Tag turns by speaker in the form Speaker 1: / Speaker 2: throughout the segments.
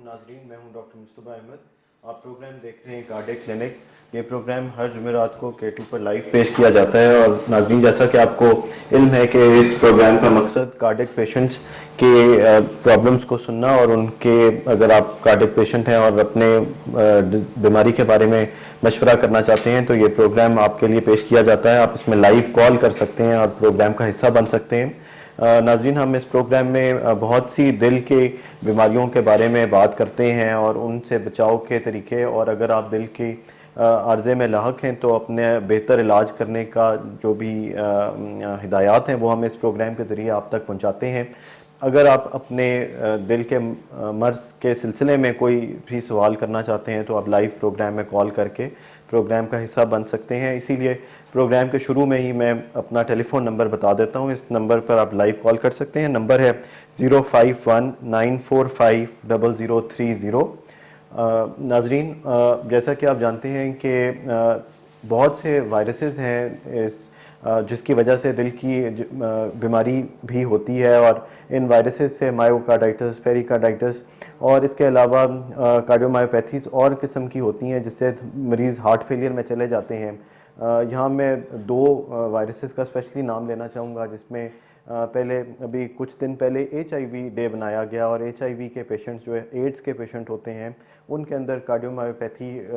Speaker 1: नाजरीन, मैं हूं डॉक्टर मुस्तफ़ा अहमद। आप प्रोग्राम देख रहे हैं कार्डियक क्लिनिक। ये प्रोग्राम हर जुमेरात को K2 पर लाइव पेश किया जाता है। और नाजरीन, जैसा कि आपको इल्म है कि इस प्रोग्राम का मकसद कार्डियक पेशेंट्स के प्रॉब्लम्स को सुनना और उनके, अगर आप कार्डियक पेशेंट हैं और अपने बीमारी के बारे में मशवरा करना चाहते हैं तो ये प्रोग्राम आपके लिए पेश किया जाता है। आप इसमें लाइव कॉल कर सकते हैं और प्रोग्राम का हिस्सा बन सकते हैं। नाजरीन, हम इस प्रोग्राम में बहुत सी दिल की बीमारियों के बारे में बात करते हैं और उनसे बचाव के तरीके, और अगर आप दिल की अर्ज़े में लाहक हैं तो अपने बेहतर इलाज करने का जो भी हिदायत हैं वो हम इस प्रोग्राम के ज़रिए आप तक पहुंचाते हैं। अगर आप अपने दिल के मर्ज़ के सिलसिले में कोई भी सवाल करना चाहते हैं तो आप लाइव प्रोग्राम में कॉल करके प्रोग्राम का हिस्सा बन सकते हैं। इसीलिए प्रोग्राम के शुरू में ही मैं अपना टेलीफोन नंबर बता देता हूँ। इस नंबर पर आप लाइव कॉल कर सकते हैं। नंबर है 05194500030। नाजरीन, जैसा कि आप जानते हैं कि बहुत से वायरसेस हैं जिसकी वजह से दिल की बीमारी भी होती है, और इन वायरसेस से मायोकार्डाइटिस, पेरिकार्डाइटिस और इसके अलावा कार्डियोमायोपैथीज और किस्म की होती हैं जिससे मरीज़ हार्ट फेलियर में चले जाते हैं। यहाँ मैं दो वायरसेस का स्पेशली नाम लेना चाहूँगा, जिसमें पहले अभी कुछ दिन पहले HIV डे बनाया गया, और HIV के पेशेंट्स जो है, एड्स के पेशेंट होते हैं, उनके अंदर कार्डियोमायोपैथी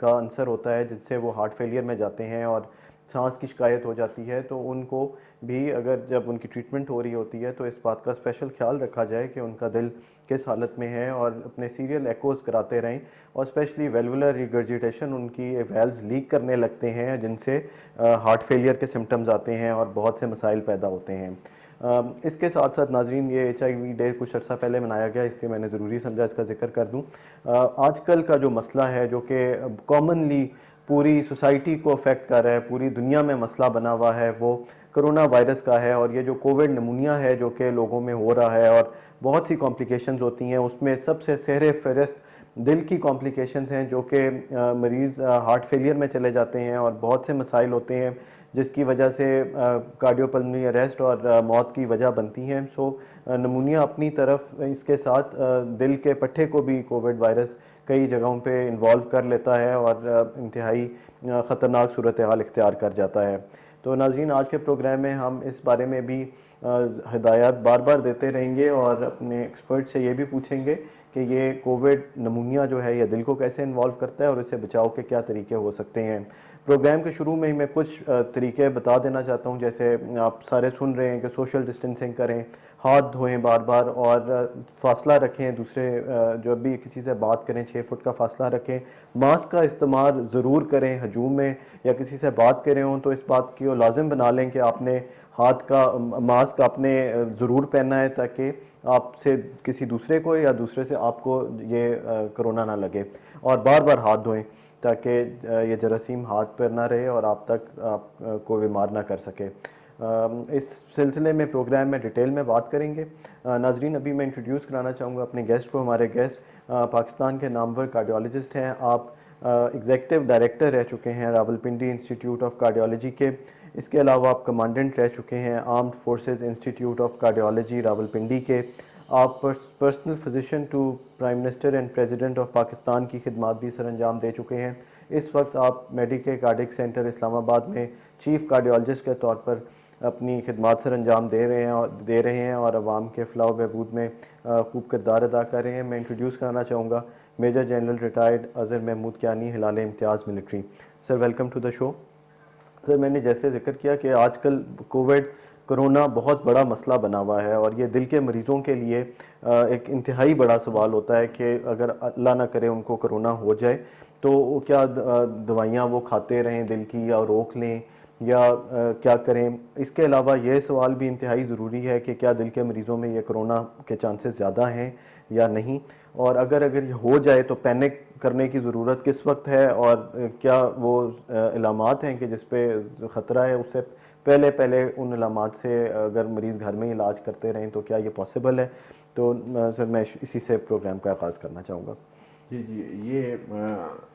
Speaker 1: का अंसर होता है जिससे वो हार्ट फेलियर में जाते हैं और सांस की शिकायत हो जाती है। तो उनको भी, अगर जब उनकी ट्रीटमेंट हो रही होती है तो इस बात का स्पेशल ख्याल रखा जाए कि उनका दिल किस हालत में है, और अपने सीरियल एकोज कराते रहें। और स्पेशली वेलवुलर रिगर्जिटेशन, उनकी वेल्व्स लीक करने लगते हैं जिनसे हार्ट फेलियर के सिम्टम्स आते हैं और बहुत से मसाइल पैदा होते हैं। इसके साथ साथ नाजरीन, ये HIV डे कुछ अर्सा पहले मनाया गया, इसलिए मैंने ज़रूरी समझा इसका जिक्र कर दूँ। आजकल का जो मसला है जो कि कॉमनली पूरी सोसाइटी को अफेक्ट कर रहा है, पूरी दुनिया में मसला बना हुआ है, वो कोरोना वायरस का है। और ये जो कोविड नमूनिया है जो कि लोगों में हो रहा है और बहुत सी कॉम्प्लिकेशंस होती हैं, उसमें सबसे सहरे फहरिस्त दिल की कॉम्प्लिकेशंस हैं जो कि मरीज़ हार्ट फेलियर में चले जाते हैं और बहुत से मसाइल होते हैं जिसकी वजह से कार्डियोपल्मोनरी अरेस्ट और मौत की वजह बनती हैं। सो नमूनिया अपनी तरफ इसके साथ दिल के पट्टे को भी कोविड वायरस कई जगहों पे इन्वॉल्व कर लेता है और इंतहाई ख़तरनाक सूरत हाल इख्तियार कर जाता है। तो नाज़रीन, आज के प्रोग्राम में हम इस बारे में भी हिदायत बार बार देते रहेंगे और अपने एक्सपर्ट से ये भी पूछेंगे कि ये कोविड नमूनिया जो है ये दिल को कैसे इन्वॉल्व करता है और इससे बचाव के क्या तरीके हो सकते हैं। प्रोग्राम के शुरू में ही मैं कुछ तरीके बता देना चाहता हूँ। जैसे आप सारे सुन रहे हैं कि सोशल डिस्टेंसिंग करें, हाथ धोएं बार बार, और फासला रखें दूसरे, जब भी किसी से बात करें 6 फुट का फासला रखें। मास्क का इस्तेमाल ज़रूर करें। हजूम में या किसी से बात कर रहे हों तो इस बात को लाजिम बना लें कि आपने हाथ का मास्क आपने ज़रूर पहनना है, ताकि आपसे किसी दूसरे को या दूसरे से आपको ये कोरोना ना लगे। और बार बार हाथ धोएं ताकि ये जरासीम हाथ पर ना रहे और आप तक आपको बीमार ना कर सके। इस सिलसिले में प्रोग्राम में डिटेल में बात करेंगे। नाजरीन, अभी मैं इंट्रोड्यूस कराना चाहूँगा अपने गेस्ट को। हमारे गेस्ट पाकिस्तान के नामवर कार्डियोलॉजिस्ट हैं। आप एग्जीक्यूटिव डायरेक्टर रह चुके हैं रावलपिंडी इंस्टीट्यूट ऑफ कार्डियोलॉजी के। इसके अलावा आप कमांडेंट रह चुके हैं armed forces institute of cardiology Rawalpindi के। आप personal physician to prime minister and president of Pakistan की खिदमत भी सर अंजाम दे चुके हैं। इस वक्त आप मेडिके कार्डिक सेंटर इस्लामाबाद में चीफ कार्डियोलॉजिस्ट के तौर पर अपनी खिदमत सर अंजाम दे रहे हैं और अवाम के फलाह बहबूद में खूब किरदार अदा कर रहे हैं। मैं इंट्रोड्यूस करना चाहूँगा major general retired Azhar Mahmood Kiani, Hilal Imtiaz military. Sir, welcome to the show. Sir, मैंने जैसे जिक्र किया कि आजकल कोरोना बहुत बड़ा मसला बना हुआ है और ये दिल के मरीज़ों के लिए एक इंतहाई बड़ा सवाल होता है कि अगर अल्लाह ना करे उनको कोरोना हो जाए तो क्या दवाइयाँ वो खाते रहें दिल की, या रोक लें, या क्या करें। इसके अलावा ये सवाल भी इंतहाई ज़रूरी है कि क्या दिल के मरीज़ों में ये कोरोना के चांसेस ज़्यादा हैं या नहीं, और अगर ये हो जाए तो पैनिक करने की ज़रूरत किस वक्त है, और क्या वो इलामात हैं कि जिस पे ख़तरा है, उससे पहले पहले उन इलामात से अगर मरीज़ घर में इलाज करते रहें तो क्या ये पॉसिबल है। तो सर, मैं इसी से प्रोग्राम का आगाज़ करना चाहूँगा।
Speaker 2: जी जी, ये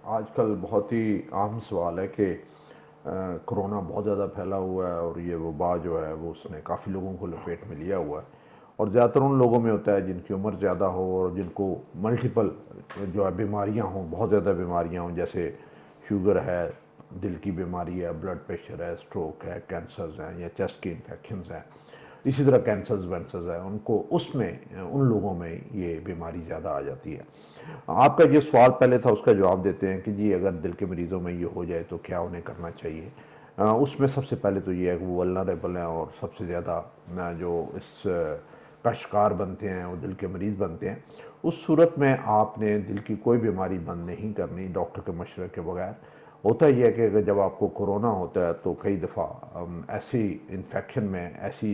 Speaker 2: आजकल बहुत ही आम सवाल है कि कोरोना बहुत ज़्यादा फैला हुआ है और ये वबा जो है वो उसने काफ़ी लोगों को लपेट में लिया हुआ है। और ज़्यादातर उन लोगों में होता है जिनकी उम्र ज़्यादा हो और जिनको मल्टीपल जो है बीमारियाँ हों, बहुत ज़्यादा बीमारियाँ हों, जैसे शुगर है, दिल की बीमारी है, ब्लड प्रेशर है, स्ट्रोक है, कैंसर्स हैं या चेस्ट की इन्फेक्शंस हैं, इसी तरह कैंसर्स वैंसर्स है, उनको उसमें उन लोगों में ये बीमारी ज़्यादा आ जाती है। आपका जो सवाल पहले था उसका जवाब देते हैं कि जी अगर दिल के मरीज़ों में ये हो जाए तो क्या उन्हें करना चाहिए। उसमें सबसे पहले तो ये है कि वो वल्नरेबल हैं और सबसे ज़्यादा जो इस का शिकार बनते हैं वो दिल के मरीज़ बनते हैं। उस सूरत में आपने दिल की कोई बीमारी बंद नहीं करनी डॉक्टर के मशवरे के बगैर। होता ही है कि अगर जब आपको कोरोना होता है तो कई दफ़ा ऐसी इन्फेक्शन में ऐसी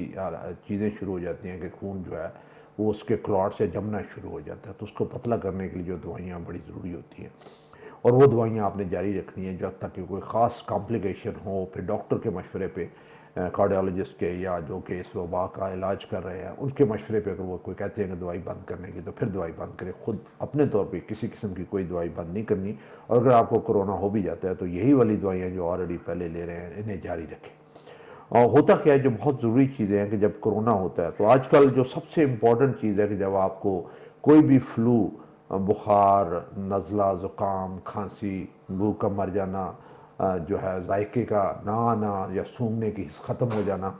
Speaker 2: चीज़ें शुरू हो जाती हैं कि खून जो है वो उसके क्लॉट से जमना शुरू हो जाता है, तो उसको पतला करने के लिए जो दवाइयाँ बड़ी ज़रूरी होती हैं और वो दवाइयाँ आपने जारी रखनी है जब तक कि कोई ख़ास कॉम्प्लिकेशन हो। फिर डॉक्टर के मशवरे पे, कार्डियोलॉजिस्ट के या जो कि इस वबा का इलाज कर रहे हैं उनके मशवरे पे अगर वो कोई कहते हैं कि दवाई बंद करने की तो फिर दवाई बंद करें। खुद अपने तौर पे किसी किस्म की कोई दवाई बंद नहीं करनी, और अगर आपको कोरोना हो भी जाता है तो यही वाली दवाइयाँ जो ऑलरेडी पहले ले रहे हैं इन्हें जारी रखें। और होता क्या है, जो बहुत ज़रूरी चीज़ें हैं कि जब कोरोना होता है तो आजकल जो सबसे इम्पॉर्टेंट चीज़ है कि जब आपको कोई भी फ्लू, बुखार, नज़ला, ज़ुकाम, खांसी, भूख का मर जाना, जो है जायके का ना आना या सूंघने की हिस्स ख़त्म हो जाना,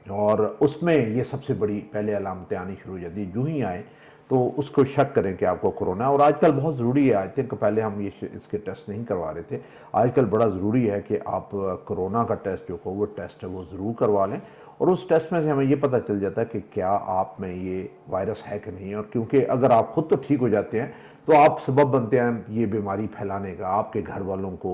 Speaker 2: और उसमें ये सबसे बड़ी पहले अलामतें आनी शुरू हो जाती है। यूं ही आए तो उसको शक करें कि आपको कोरोना है। और आजकल बहुत ज़रूरी है, आई थिंक पहले हम ये इसके टेस्ट नहीं करवा रहे थे, आजकल बड़ा ज़रूरी है कि आप कोरोना का टेस्ट जो कोविड टेस्ट है वो ज़रूर करवा लें। और उस टेस्ट में से हमें ये पता चल जाता है कि क्या आप में ये वायरस है कि नहीं। और क्योंकि अगर आप खुद तो ठीक हो जाते हैं तो आप सबब बनते हैं ये बीमारी फैलाने का, आपके घर वालों को,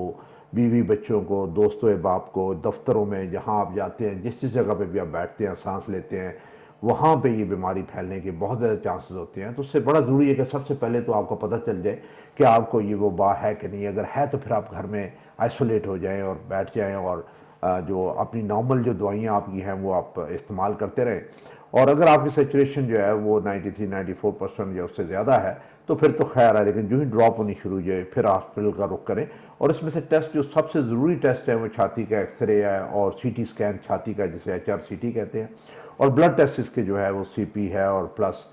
Speaker 2: बीवी बच्चों को, दोस्तों बाप को, दफ्तरों में जहाँ आप जाते हैं, जिस जिस जगह पे भी आप बैठते हैं, सांस लेते हैं, वहाँ पे ये बीमारी फैलने के बहुत ज़्यादा चांसेस होते हैं। तो उससे बड़ा ज़रूरी है कि सबसे पहले तो आपको पता चल जाए कि आपको ये वबा है कि नहीं। अगर है तो फिर आप घर में आइसोलेट हो जाएं और बैठ जाएं और जो अपनी नॉर्मल जो दवाइयाँ आपकी हैं वो आप इस्तेमाल करते रहें। और अगर आपकी सेचुरेशन जो है वो 93-94% या उससे ज़्यादा है तो फिर तो खैर है, लेकिन जो ही ड्रॉप होनी शुरू हो जाए फिर हॉस्पिटल का रुख करें। और इसमें से टेस्ट जो सबसे ज़रूरी टेस्ट है वो छाती का एक्सरे है और सीटी स्कैन छाती का, जिसे HRCT कहते हैं। और ब्लड टेस्ट इसके जो है वो CP है और प्लस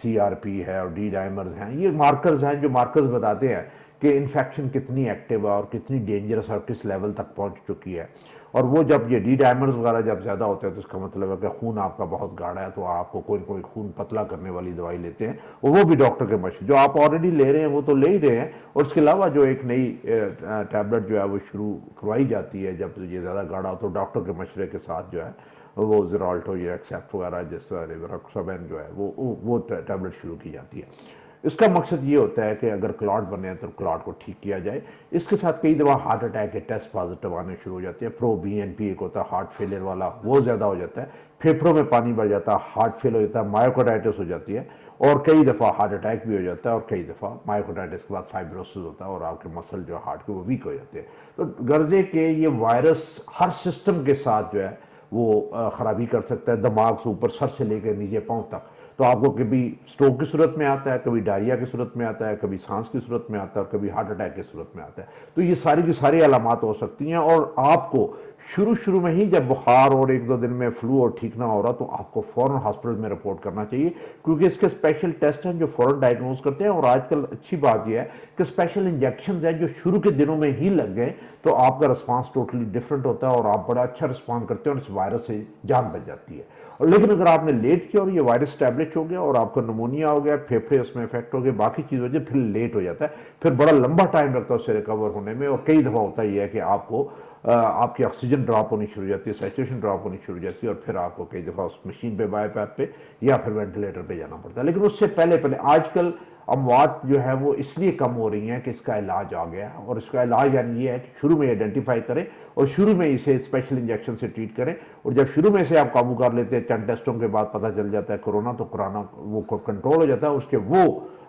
Speaker 2: CRP है और डी डाइमर्स हैं। ये मार्कर्स हैं जो मार्कर्स बताते हैं कि इन्फेक्शन कितनी एक्टिव है और कितनी डेंजरस और किस लेवल तक पहुंच चुकी है। और वो जब ये डी डाइमर्स वगैरह जब ज़्यादा होते हैं तो इसका मतलब है कि खून आपका बहुत गाढ़ा है, तो आपको कोई कोई खून पतला करने वाली दवाई लेते हैं, और वो भी डॉक्टर के मशवरे। जो आप ऑलरेडी ले रहे हैं वो तो ले ही रहे हैं, और इसके अलावा जो एक नई टैबलेट जो है वो शुरू करवाई जाती है जब ये ज़्यादा गाढ़ा हो तो डॉक्टर के मशवरे के साथ जो है वो ज़ेराल्टो या एक्सेप्ट वगैरह जैसा रिवरॉक्साबेन जो है वो टैबलेट शुरू की जाती है। इसका मकसद ये होता है कि अगर क्लॉट बने तो क्लॉट को ठीक किया जाए। इसके साथ कई दफ़ा हार्ट अटैक के टेस्ट पॉजिटिव आने शुरू हो जाते हैं। BNP एक होता है हार्ट फेलियर वाला, वो ज़्यादा हो जाता है, फेफड़ों में पानी बढ़ जाता है, हार्ट फेल हो जाता है, मायोकार्डाइटिस हो जाती है, और कई दफ़ा हार्ट अटैक भी हो जाता है, और कई दफ़ा मायोकार्डाइटिस के बाद फाइब्रोसिस होता है और आपके मसल जो हार्ट के वो वीक हो जाते हैं। तो गर्जे के ये वायरस हर सिस्टम के साथ जो है वो ख़राबी कर सकता है, दिमाग से ऊपर, सर से लेकर नीचे पाँव तक। तो आपको कभी स्ट्रोक की सूरत में आता है, कभी डायरिया की सूरत में आता है, कभी सांस की सूरत में आता है, कभी हार्ट अटैक की सूरत में आता है। तो ये सारी की सारी अलामात हो सकती हैं। और आपको शुरू में ही जब बुखार और 1-2 दिन में फ्लू और ठीक ना हो रहा तो आपको फ़ौरन हॉस्पिटल में रिपोर्ट करना चाहिए, क्योंकि इसके स्पेशल टेस्ट हैं जो फ़ौरन डायग्नोज करते हैं। और आजकल अच्छी बात यह है कि स्पेशल इंजेक्शन हैं जो शुरू के दिनों में ही लग गए तो आपका रिस्पांस टोटली डिफरेंट होता है और आप बड़ा अच्छा रिस्पॉन्ड करते हैं और इस वायरस से जान बच जाती है। और लेकिन अगर आपने लेट किया और ये वायरस स्टैब्लिश हो गया और आपको निमोनिया हो गया, फेफड़े उसमें इफेक्ट हो गए, बाकी चीज़ हो जाए, फिर लेट हो जाता है, फिर बड़ा लंबा टाइम लगता है उससे रिकवर होने में। और कई दफ़ा होता ही है कि आपको आपकी ऑक्सीजन ड्रॉप होनी शुरू हो जाती है, सैचुरेशन ड्रॉप होनी शुरू हो जाती है, और फिर आपको कई दफ़ा उस मशीन पे, बाईपैप पे या फिर वेंटिलेटर पे जाना पड़ता है। लेकिन उससे पहले आजकल अमवात जो है वो इसलिए कम हो रही हैं कि इसका इलाज आ गया। और इसका इलाज यानी ये है कि शुरू में आइडेंटिफाई करें और शुरू में इसे स्पेशल इंजेक्शन से ट्रीट करें। और जब शुरू में से आप काबू कर लेते हैं, चंद टेस्टों के बाद पता चल जाता है कोरोना, तो कोरोना वो कंट्रोल हो जाता है, उसके वो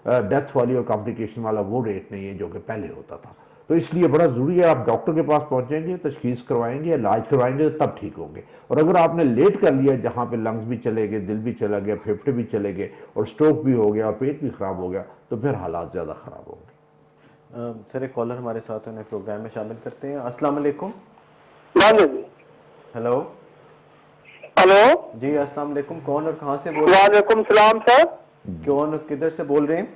Speaker 2: डेथ वाली और कॉम्प्लिकेशन वाला वो रेट नहीं है जो कि पहले होता था। तो इसलिए बड़ा ज़रूरी है आप डॉक्टर के पास पहुंचेंगे, तशखीस करवाएंगे, इलाज करवाएंगे, तब ठीक होंगे। और अगर आपने लेट कर लिया, जहाँ पे लंग्स भी चले गए, दिल भी चला गया, फेफड़े भी चले गए और स्ट्रोक भी हो गया और पेट भी ख़राब हो गया, तो फिर हालात ज़्यादा ख़राब होंगे।
Speaker 1: सर एक कॉलर हमारे साथ उन्हें प्रोग्राम में शामिल करते हैं। अस्सलाम वालेकुम।
Speaker 3: जी।
Speaker 1: हेलो।
Speaker 3: हेलो।
Speaker 1: जी अस्सलाम वालेकुम, कौन और कहाँ से बोल रहे हैं?
Speaker 3: वालेकुम सलाम सर।
Speaker 1: कौन और किधर से बोल रहे हैं?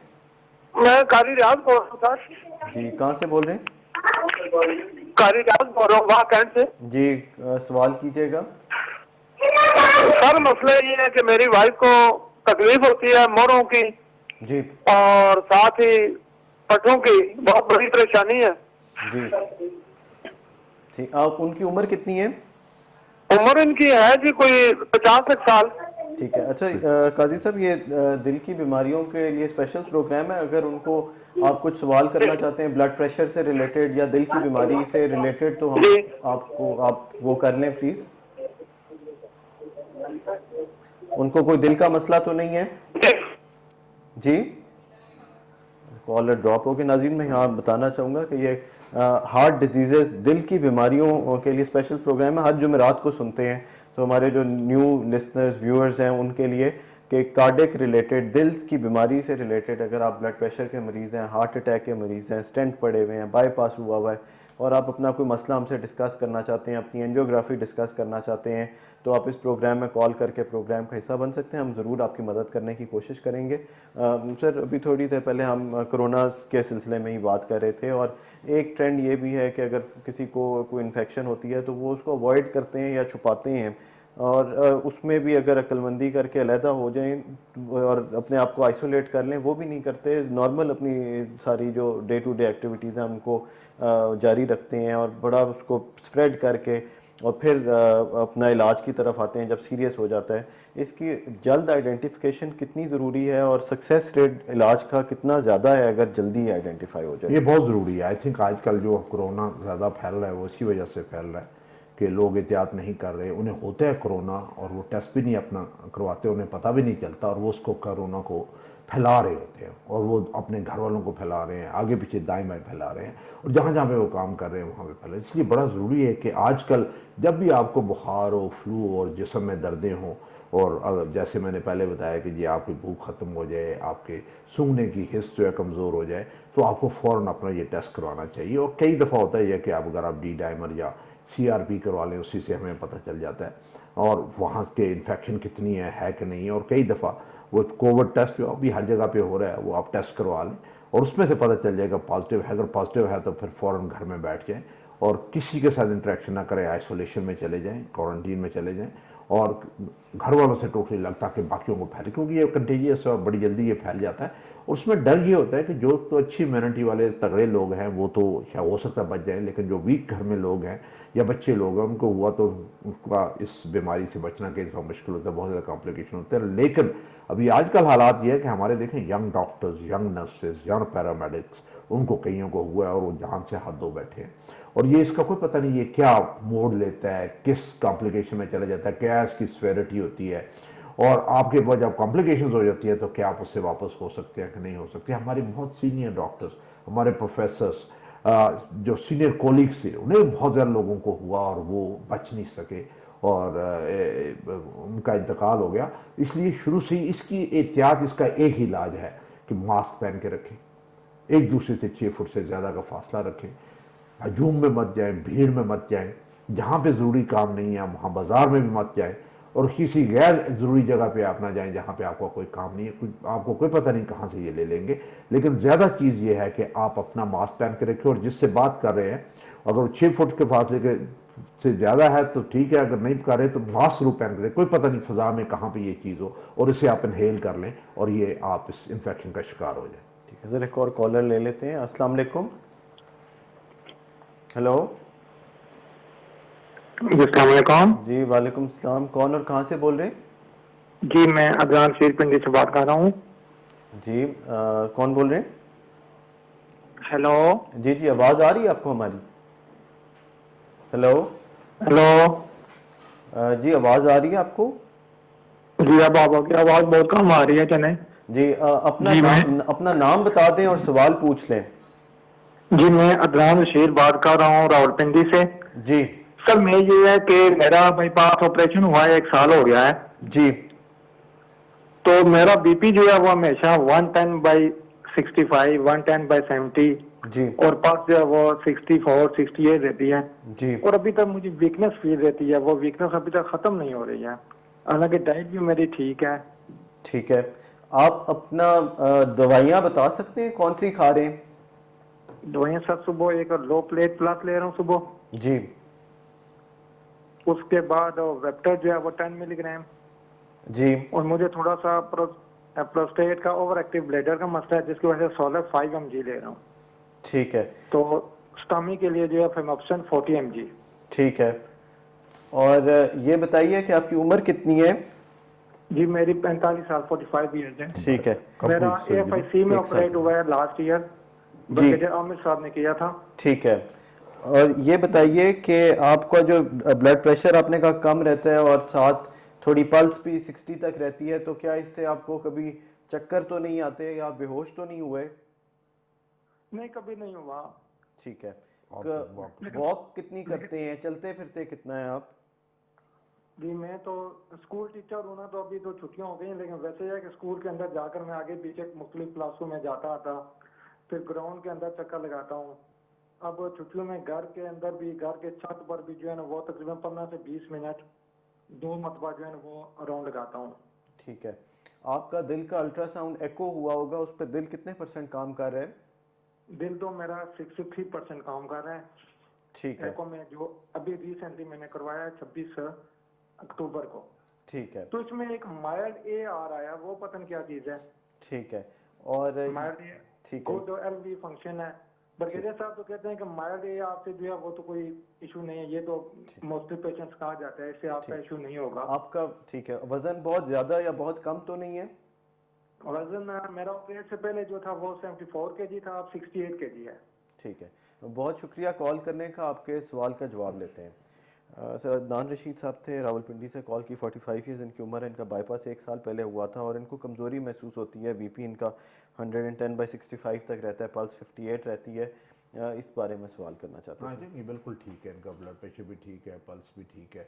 Speaker 3: मैं कारी रियाज बोल रहा हूँ सर।
Speaker 1: जी कहाँ से बोल रहे हैं?
Speaker 3: कारी रियाज बोल रहा हूँ वहाँ कैंट से।
Speaker 1: जी सवाल कीजिएगा।
Speaker 3: सर मसला ये है कि मेरी वाइफ को तकलीफ होती है मोरों की
Speaker 1: जी
Speaker 3: और साथ ही पट्टों की बहुत बड़ी परेशानी है।
Speaker 1: जी ठीक, आप उनकी उम्र कितनी है?
Speaker 3: उम्र इनकी है जी कोई 50 साल।
Speaker 1: ठीक है। अच्छा काजी साहब, ये दिल की बीमारियों के लिए स्पेशल प्रोग्राम है। अगर उनको आप कुछ सवाल करना चाहते हैं ब्लड प्रेशर से रिलेटेड या दिल की बीमारी से रिलेटेड, तो हम
Speaker 3: जी
Speaker 1: आप वो कर लें प्लीज। उनको कोई दिल का मसला तो नहीं है? जी कॉलर ड्रॉप हो गई। नाज़रीन मैं यहाँ बताना चाहूँगा कि ये हार्ट डिजीजेस, दिल की बीमारियों के लिए स्पेशल प्रोग्राम है। हर जुमेरात को सुनते हैं तो हमारे जो न्यू लिसनर्स व्यूअर्स हैं उनके लिए कि कार्डिक रिलेटेड, दिल की बीमारी से रिलेटेड, अगर आप ब्लड प्रेशर के मरीज़ हैं, हार्ट अटैक के मरीज़ हैं, स्टेंट पड़े हुए हैं, बाईपास हुआ हुआ है और आप अपना कोई मसला हमसे डिस्कस करना चाहते हैं, अपनी एंजियोग्राफी डिस्कस करना चाहते हैं, तो आप इस प्रोग्राम में कॉल करके प्रोग्राम का हिस्सा बन सकते हैं। हम ज़रूर आपकी मदद करने की कोशिश करेंगे। सर अभी थोड़ी देर पहले हम कोरोना के सिलसिले में ही बात कर रहे थे और एक ट्रेंड ये भी है कि अगर किसी को कोई इन्फेक्शन होती है तो वो उसको अवॉइड करते हैं या छुपाते हैं, और उसमें भी अगर अक्लमंदी करके अलहदा हो जाएं और अपने आप को आइसोलेट कर लें, वो भी नहीं करते। नॉर्मल अपनी सारी जो डे टू डे एक्टिविटीज़ हैं उनको जारी रखते हैं और बड़ा उसको स्प्रेड करके और फिर अपना इलाज की तरफ आते हैं जब सीरियस हो जाता है। इसकी जल्द आइडेंटिफिकेशन कितनी ज़रूरी है और सक्सेस रेट इलाज का कितना ज़्यादा है अगर जल्दी आइडेंटिफाई हो जाए?
Speaker 2: ये बहुत ज़रूरी है। आई थिंक आजकल जो कोरोना ज़्यादा फैल रहा है वो इसी वजह से फैल रहा है कि लोग एहतियात नहीं कर रहे। उन्हें होता है कोरोना और वो टेस्ट भी नहीं अपना करवाते, उन्हें पता भी नहीं चलता और वो उसको कोरोना को फैला रहे होते हैं और वो अपने घर वालों को फैला रहे हैं, आगे पीछे दाएं बाएं फैला रहे हैं और जहाँ जहाँ पे वो काम कर रहे हैं वहाँ पे फैला। इसलिए बड़ा ज़रूरी है कि आजकल जब भी आपको बुखार हो, फ्लू और जिस्म में दर्दें हों और जैसे मैंने पहले बताया कि जी आपकी भूख ख़त्म हो जाए, आपके सूंघने की हिस्स जो है कमज़ोर हो जाए, तो आपको फ़ौरन अपना ये टेस्ट करवाना चाहिए। और कई दफ़ा होता है कि आप अगर आप डी डाइमर या CRP करवा लें, उसी से हमें पता चल जाता है और वहाँ के इन्फेक्शन कितनी है कि नहीं है। और कई दफ़ा वो कोविड टेस्ट जो अभी हर जगह पे हो रहा है वो आप टेस्ट करवा लें और उसमें से पता चल जाएगा पॉजिटिव है। अगर पॉजिटिव है तो फिर फ़ौरन घर में बैठ जाएं और किसी के साथ इंटरेक्शन ना करें, आइसोलेशन में चले जाएं, क्वारंटीन में चले जाएं और घर वालों से टोटली अलग, ताकि बाकियों को फैले, क्योंकि ये कंटेजियस और बड़ी जल्दी ये फैल जाता है। और उसमें डर ये होता है कि जो तो अच्छी इम्यूनिटी वाले तगड़े लोग हैं वो तो शायद हो सकता है बच जाएं, लेकिन जो वीक घर में लोग हैं या बच्चे लोग हैं उनको हुआ तो उनका इस बीमारी से बचना कई दफ़ा मुश्किल होता है, बहुत ज़्यादा कॉम्प्लिकेशन होते हैं। लेकिन अभी आजकल हालात ये है कि हमारे देखें young doctors, young nurses, young paramedics, उनको कईयों को हुआ है और वो जान से हाथ धो बैठे हैं और ये इसका कोई पता नहीं ये क्या मोड़ लेता है, किस कॉम्प्लिकेशन में चला जाता है, क्या इसकी स्वेरिटी होती है और आपके पास जब कॉम्प्लिकेशन हो जाती है तो क्या आप उससे वापस हो सकते हैं कि नहीं हो सकते। हमारे बहुत सीनियर डॉक्टर्स, हमारे प्रोफेसर्स, जो सीनियर कोलीग्स थे, उन्हें बहुत ज़्यादा लोगों को हुआ और वो बच नहीं सके और उनका इंतकाल हो गया। इसलिए शुरू से ही इसकी एहतियात, इसका एक ही इलाज है कि मास्क पहन के रखें, एक दूसरे से 6 फुट से ज़्यादा का फासला रखें, हजूम में मत जाएं, भीड़ में मत जाएं, जहाँ पे ज़रूरी काम नहीं है वहाँ बाज़ार में भी मत जाएं और किसी गैर ज़रूरी जगह पे आप ना जाएं जहाँ पे आपका कोई काम नहीं है, आपको कोई पता नहीं कहाँ से ये ले लेंगे। लेकिन ज़्यादा चीज़ ये है कि आप अपना मास्क पहन के रखें और जिससे बात कर रहे हैं अगर 6 फुट के फासले के से ज़्यादा है तो ठीक है, अगर नहीं कर रहे तो मास्क जरूर पहन के रखें। कोई पता नहीं फ़ज़ा में कहाँ पर ये चीज़ हो और इसे आप इनहेल कर लें और ये आप इस इन्फेक्शन का शिकार हो जाए।
Speaker 1: ठीक है सर, एक और कॉलर ले लेते हैं। अस्सलाम वालेकुम। हेलो
Speaker 3: अस्सलाम।
Speaker 1: जी वालेकुम सलाम, कौन और कहाँ से बोल रहे हैं?
Speaker 3: जी मैं अदनान शेर पिंडी से बात कर रहा हूँ।
Speaker 1: जी कौन बोल रहे हैं?
Speaker 3: हेलो।
Speaker 1: जी जी आवाज़ आ रही है आपको हमारी? Hello
Speaker 3: hello.
Speaker 1: जी आवाज़ आ रही है आपको?
Speaker 3: जी अब आपकी आवाज़ बहुत कम आ रही है चने।
Speaker 1: जी
Speaker 3: जी
Speaker 1: अपना नाम बता दें और सवाल पूछ लें।
Speaker 3: जी मैं अदनान शेर बात कर रहा हूँ रावलपिंडी से।
Speaker 1: जी
Speaker 3: सर मैं ये है कि मेरा बाईपास ऑपरेशन हुआ है, 1 साल हो गया है।
Speaker 1: जी
Speaker 3: तो मेरा बीपी जो है वो हमेशा 110/65, 110/70
Speaker 1: जी
Speaker 3: और पल्स जो है वो 64, 68 रहती है।
Speaker 1: जी
Speaker 3: और अभी तक मुझे वीकनेस फील रहती है, वो वीकनेस अभी तक खत्म नहीं हो रही है।
Speaker 4: हालांकि डाइट भी मेरी ठीक है।
Speaker 1: ठीक है, आप अपना दवाइयाँ बता सकते हैं कौन सी खा रहे हैं?
Speaker 4: दवाइयाँ सर, सुबह एक लो प्लेट प्लस ले रहा हूँ सुबह।
Speaker 1: जी।
Speaker 4: उसके बाद वेप्टर जो है वो 10 मिलीग्राम।
Speaker 1: जी।
Speaker 4: और मुझे थोड़ा सा प्रोस्टेट का ओवर एक्टिव ब्लैडर का मसला है, जिसकी वजह से सोलर 5 mg ले रहा हूँ।
Speaker 1: ठीक है।
Speaker 4: तो स्टमी के लिए जो है फेमोप्सन 40 mg।
Speaker 1: ठीक है, और ये बताइए कि आपकी उम्र कितनी है?
Speaker 4: जी मेरी 45 साल, 45 ईयर्स है।
Speaker 1: ठीक है।
Speaker 4: मेरा
Speaker 2: Complete surgery।
Speaker 4: AFIC में
Speaker 1: एक साल।
Speaker 4: ऑपरेट हुआ है लास्ट ईयर,
Speaker 1: जी।
Speaker 4: ब्रिगेडियर आमिर साहब ने किया था।
Speaker 1: ठीक है, और ये बताइए कि आपका जो ब्लड प्रेशर आपने कहा कम रहता है और साथ थोड़ी पल्स भी 60 तक रहती है, तो क्या इससे आपको कभी चक्कर तो नहीं आते या बेहोश तो नहीं हुए?
Speaker 4: नहीं, कभी नहीं हुआ।
Speaker 1: ठीक है।
Speaker 2: आप
Speaker 1: वॉक कितनी करते हैं, चलते फिरते कितना है आप?
Speaker 4: जी मैं तो स्कूल टीचर हूँ ना, तो अभी तो छुट्टियां हो गई हैं, लेकिन वैसे है कि स्कूल के अंदर जाकर मैं आगे पीछे मुख्तलिफ क्लासों में जाता आता, फिर ग्राउंड के अंदर चक्कर लगाता हूँ। अब छुट्टियों में घर के अंदर भी, घर के छत पर भी जो है ना वो तकरीबन 15 से 20 मिनट 2 मरतबा जो है ना वो राउंड लगाता हूँ।
Speaker 1: ठीक है, आपका दिल का अल्ट्रासाउंड एको हुआ होगा, उस पर दिल कितने % काम कर रहा है?
Speaker 4: दिल तो मेरा 63% काम कर रहा है।
Speaker 1: ठीक है।
Speaker 4: एको में जो अभी रिसेंटली मैंने करवाया है 26 अक्टूबर को।
Speaker 1: ठीक है।
Speaker 4: तो इसमें एक माइल्ड ए आ रहा है, वो पता नहीं क्या चीज है।
Speaker 1: ठीक है, और
Speaker 4: माइल्ड ए
Speaker 1: ठीक है।
Speaker 4: गुड एलवी फंक्शन है। ब्रिगेडियर साहब तो कहते हैं कि माइल्ड ए आपसे जो है वो तो कोई इशू नहीं है, ये तो मोस्टली पेशेंट्स कहा जाता है, इससे आपका इशू नहीं होगा।
Speaker 1: आपका ठीक है, वजन बहुत ज्यादा या बहुत कम तो नहीं है?
Speaker 4: वजन मेरा ऑपरेट से पहले जो था वो 74 kg था, अब 68 kg है।
Speaker 1: ठीक है, बहुत शुक्रिया कॉल करने का, आपके सवाल का जवाब लेते हैं। सर अदनान रशीद साहब थे, रावलपिंडी से कॉल की। 45 ईयर्स इनकी उम्र है, इनका बाईपास 1 साल पहले हुआ था और इनको कमज़ोरी महसूस होती है। बीपी इनका 110/65 तक रहता है, पल्स 58 रहती है। इस बारे में सवाल करना चाहते
Speaker 2: आई
Speaker 1: थे।
Speaker 2: थिंक ये बिल्कुल ठीक है, इनका ब्लड प्रेशर भी ठीक है, पल्स भी ठीक है।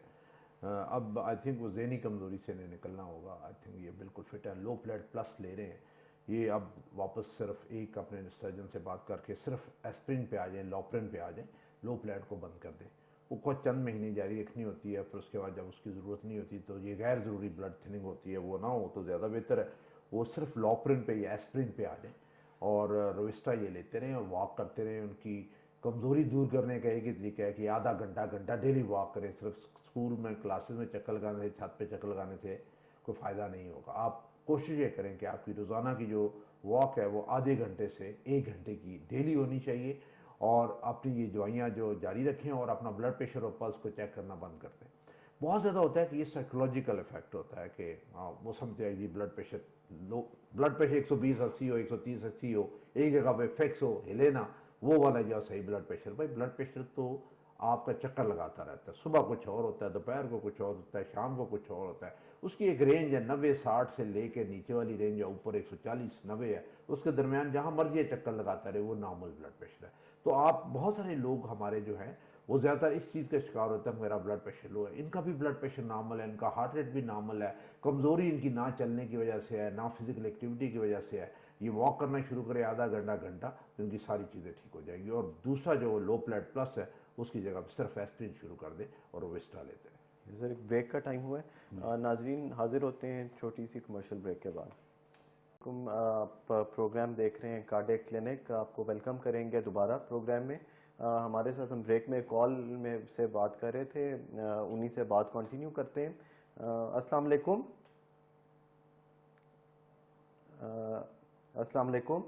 Speaker 2: अब आई थिंक वो ज़हनी कमज़ोरी से इन्हें निकलना होगा। आई थिंक ये बिल्कुल फिट है, लो ब्लड प्लस ले रहे हैं। ये अब वापस सिर्फ एक अपने सर्जन से बात करके सिर्फ एस्प्रिन पे आ जाएं, लॉपरिन पे आ जाएं, लो ब्लड को बंद कर दें। वो कुछ चंद महीने जारी रखनी होती है, फिर उसके बाद जब उसकी ज़रूरत नहीं होती तो ये गैर ज़रूरी ब्लड थिनिंग होती है, वो ना हो तो ज़्यादा बेहतर है। वो सिर्फ लॉपरिन पे या एस्प्रिन पे आ जाएं और रोविस्टा ये लेते रहें और वॉक करते रहें। उनकी कमज़ोरी दूर करने का एक ही तरीका है कि आधा घंटा घंटा डेली वॉक करें। सिर्फ स्कूल में क्लासेस में चक्कर लगाने से, छत पे चक्कर लगाने से कोई फ़ायदा नहीं होगा। आप कोशिश ये करें कि आपकी रोज़ाना की जो वॉक है वो आधे घंटे से 1 घंटे की डेली होनी चाहिए और अपनी ये दवाइयाँ जो जारी रखें और अपना ब्लड प्रेशर और पल्स को चेक करना बंद कर दें। बहुत ज़्यादा होता है कि ये साइकोलॉजिकल इफेक्ट होता है कि वो समझते हैं कि blood pressure low, blood pressure 120/80 हो, 130/80 हो, एक जगह पे फिक्स हो, हिले ना, वो वाला जो सही ब्लड प्रेशर। भाई ब्लड प्रेशर तो आपका चक्कर लगाता रहता है, सुबह कुछ और होता है, दोपहर को कुछ और होता है, शाम को कुछ और होता है। उसकी एक रेंज है 90-60 से लेके नीचे वाली रेंज है ऊपर 140-90 है, उसके दरमियान जहाँ मर्जी चक्कर लगाता रहे वो नॉर्मल ब्लड प्रेशर है। तो आप बहुत सारे लोग हमारे जो हैं वो ज़्यादातर इस चीज़ का शिकार होता है, मेरा ब्लड प्रेशर लो है। इनका भी ब्लड प्रेशर नॉर्मल है, इनका हार्ट रेट भी नॉर्मल है, कमज़ोरी इनकी ना चलने की वजह से है, ना फिजिकल एक्टिविटी की वजह से है। ये वॉक करना शुरू करें आधा घंटा घंटा तो इनकी सारी चीज़ें ठीक हो जाएंगी। और दूसरा जो लो ब्लड प्लस है उसकी जगह पर सिर्फ एस्प्रिन शुरू कर दें और रोविस्टा लेते हैं।
Speaker 1: सर एक ब्रेक का टाइम हुआ है, नाजरीन हाजिर होते हैं छोटी सी कमर्शियल ब्रेक के बाद। आप प्रोग्राम देख रहे हैं कार्डियक क्लिनिक, आपको वेलकम करेंगे दोबारा प्रोग्राम में। हमारे साथ हम ब्रेक में कॉल में से बात कर रहे थे, उन्हीं से बात कंटिन्यू करते हैं। अस्सलाम वालेकुम। अस्सलाम वालेकुम।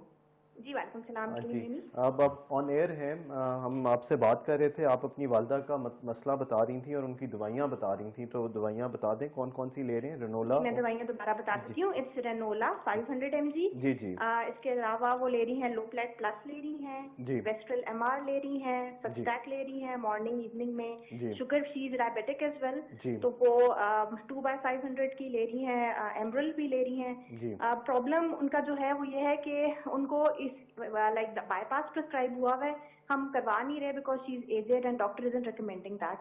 Speaker 5: जी वालेकुम सलाम।
Speaker 1: जी, अब आप ऑन एयर हैं। हम आपसे बात कर रहे थे, आप अपनी वालदा का मसला बता रही थी और उनकी दवाइयाँ बता रही थी, तो दवाइयाँ बता दें कौन कौन सी ले रहे हैं। रेनोला,
Speaker 5: मैं दवाइयाँ दोबारा बता देती हूँ। It's Renola 500 mg।
Speaker 1: जी जी।
Speaker 5: इसके अलावा वो ले रही हैं लो प्लेट प्लस ले रही हैं,
Speaker 1: जी
Speaker 5: वेस्ट्रल MR ले रही हैं, सबस्टैक ले रही हैं मॉर्निंग इवनिंग में।
Speaker 1: जी
Speaker 5: sugar she is diabetic as well,
Speaker 1: जी
Speaker 5: तो वो 2/500 की ले रही हैं, एमरल भी ले रही
Speaker 1: जी
Speaker 5: हैं। प्रॉब्लम उनका जो है वो ये है कि उनको इस लाइक बाईपास प्रिस्क्राइब हुआ है, हम करवा नहीं रहे because she is aged and doctor isn't recommending that.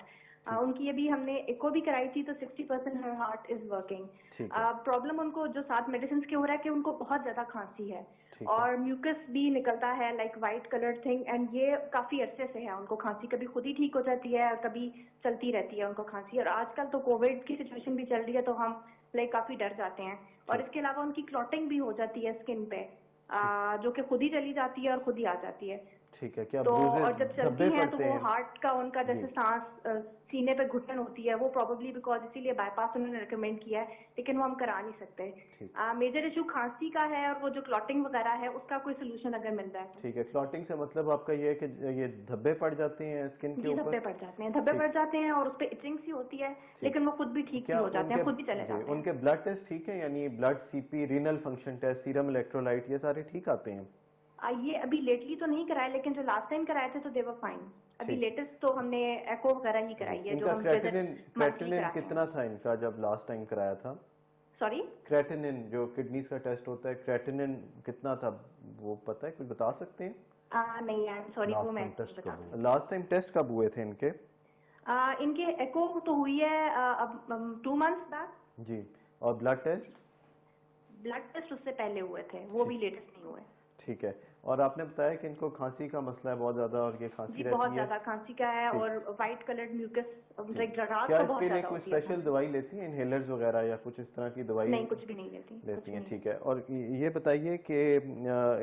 Speaker 5: उनकी अभी हमने इको भी कराई थी तो 60% हर हार्ट इज वर्किंग।
Speaker 1: ठीक है।
Speaker 5: प्रॉब्लम उनको जो साथ मेडिसिन के हो रहा है कि उनको बहुत ज्यादा खांसी है।
Speaker 1: ठीक है।
Speaker 5: और म्यूकस भी निकलता है like white colour thing, and ये काफी अरसे से है उनको खांसी, कभी खुद ही ठीक हो जाती है और कभी चलती रहती है उनको खांसी। और आजकल तो कोविड की सिचुएशन भी चल रही है तो हम लाइक काफी डर जाते हैं। और इसके अलावा उनकी क्लॉटिंग भी हो जाती है स्किन पे, जो कि खुद ही चली जाती है और खुद ही आ जाती है।
Speaker 1: ठीक है। क्या
Speaker 5: तो
Speaker 1: ब्रूजेस
Speaker 5: और जब चलती
Speaker 1: धब्बे
Speaker 5: हैं तो
Speaker 1: पड़ते
Speaker 5: वो
Speaker 1: हैं?
Speaker 5: हार्ट का उनका जैसे
Speaker 1: जी।
Speaker 5: सांस सीने पे घुटन होती है, वो प्रोबेबली बिकॉज इसीलिए बाईपास उन्होंने रिकमेंड किया है, लेकिन वो हम करा नहीं सकते।
Speaker 1: ठीक।
Speaker 5: मेजर इशू खांसी का है और वो जो क्लॉटिंग वगैरह है उसका कोई सोल्यूशन अगर मिल जाए तो।
Speaker 1: ठीक है। क्लॉटिंग से मतलब आपका ये है कि ये धब्बे पड़ जाते हैं स्किन के
Speaker 5: जी,
Speaker 1: ऊपर?
Speaker 5: धब्बे पड़ जाते हैं, धब्बे
Speaker 1: ठीक।
Speaker 5: पड़ जाते हैं और उस पर इचिंग सी होती है, लेकिन वो खुद भी ठीक भी
Speaker 1: क्या
Speaker 5: हो जाते हैं, खुद ही चले
Speaker 1: जी,
Speaker 5: जाते हैं।
Speaker 1: उनके ब्लड टेस्ट ठीक है, यानी blood CP, renal function test, serum electrolyte, ये सारे ठीक आते हैं?
Speaker 5: ये अभी लेटली तो नहीं कराए, लेकिन जो लास्ट टाइम कराए थे तो दे वर फाइन। अभी
Speaker 1: ठीक।
Speaker 5: लेटेस्ट तो हमने एको वगैरह ही कराई है, जो
Speaker 1: इनका
Speaker 5: हम
Speaker 1: क्रेटिनिन कितना था इनका जब लास्ट टाइम कराया था?
Speaker 5: सॉरी,
Speaker 1: क्रेटिनिन जो किडनीज का टेस्ट होता है, क्रेटिनिन कितना था वो पता है, कुछ बता सकते हैं?
Speaker 5: नहीं आई एम सॉरी, वो मैं
Speaker 2: टेस्ट
Speaker 5: बता
Speaker 2: कब
Speaker 1: लास्ट टाइम टेस्ट कब हुए थे इनके?
Speaker 5: इनके एको तो हुई है अब 2 मंथ्स बैक।
Speaker 1: जी। और ब्लड टेस्ट?
Speaker 5: ब्लड टेस्ट उससे पहले हुए थे, वो भी लेटेस्ट नहीं हुए।
Speaker 1: ठीक है। और आपने बताया कि इनको खांसी का मसला है बहुत ज्यादा, और ये खांसी
Speaker 5: जी
Speaker 1: रहती
Speaker 5: बहुत
Speaker 1: है?
Speaker 5: ज्यादा खांसी का है
Speaker 1: ठीक।
Speaker 5: और व्हाइट कलर्ड म्यूकस रात
Speaker 1: क्या
Speaker 5: को बहुत
Speaker 1: इसके लिए
Speaker 5: ज्यादा
Speaker 1: कोई
Speaker 5: होती है।
Speaker 1: स्पेशल दवाई लेती हैं, इनहेलर्स वगैरह या कुछ इस तरह की दवाई?
Speaker 5: नहीं, कुछ भी नहीं लेती,
Speaker 1: लेती
Speaker 5: कुछ
Speaker 1: हैं।
Speaker 5: नहीं।
Speaker 1: ठीक है। और ये बताइए कि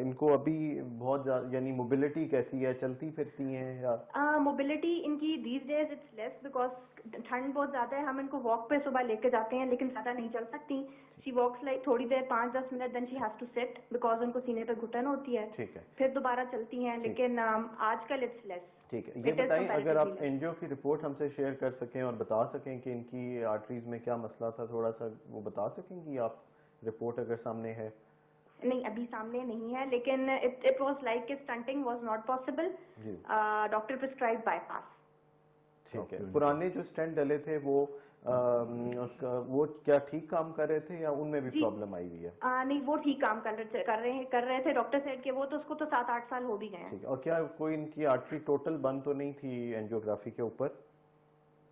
Speaker 1: इनको अभी बहुत यानी मोबिलिटी कैसी है, चलती फिरती हैं या?
Speaker 5: मोबिलिटी इनकी these days it's less because ठंड बहुत ज्यादा है। हम इनको वॉक पे सुबह लेके जाते हैं, लेकिन ज्यादा नहीं चल सकती। शी वॉक्स लाइक थोड़ी देर 5-10 minute, then she has to sit because उनको सीने पे घुटन होती है।
Speaker 1: ठीक है।
Speaker 5: फिर दोबारा चलती हैं, लेकिन आजकल इट्स लेस।
Speaker 1: ठीक है। ये बताइए, अगर आप एनजीओ की रिपोर्ट हमसे शेयर कर सकें और बता सकें कि इनकी आर्टरीज में क्या मसला था, थोड़ा सा वो बता सकेंगी आप? रिपोर्ट अगर सामने है?
Speaker 5: नहीं, अभी सामने नहीं है, लेकिन it was like stunting was not possible. Doctor prescribe bypass.
Speaker 1: ठीक है। पुराने जो स्टेंट डले थे वो क्या ठीक काम कर रहे थे या उनमें भी प्रॉब्लम आई हुई है?
Speaker 5: नहीं, वो ठीक काम कर रहे थे। डॉक्टर सेड कि वो तो उसको तो 7-8 साल हो भी गए हैं।
Speaker 1: ठीक है। और क्या कोई इनकी आर्टरी टोटल बंद तो नहीं थी एंजियोग्राफी के ऊपर?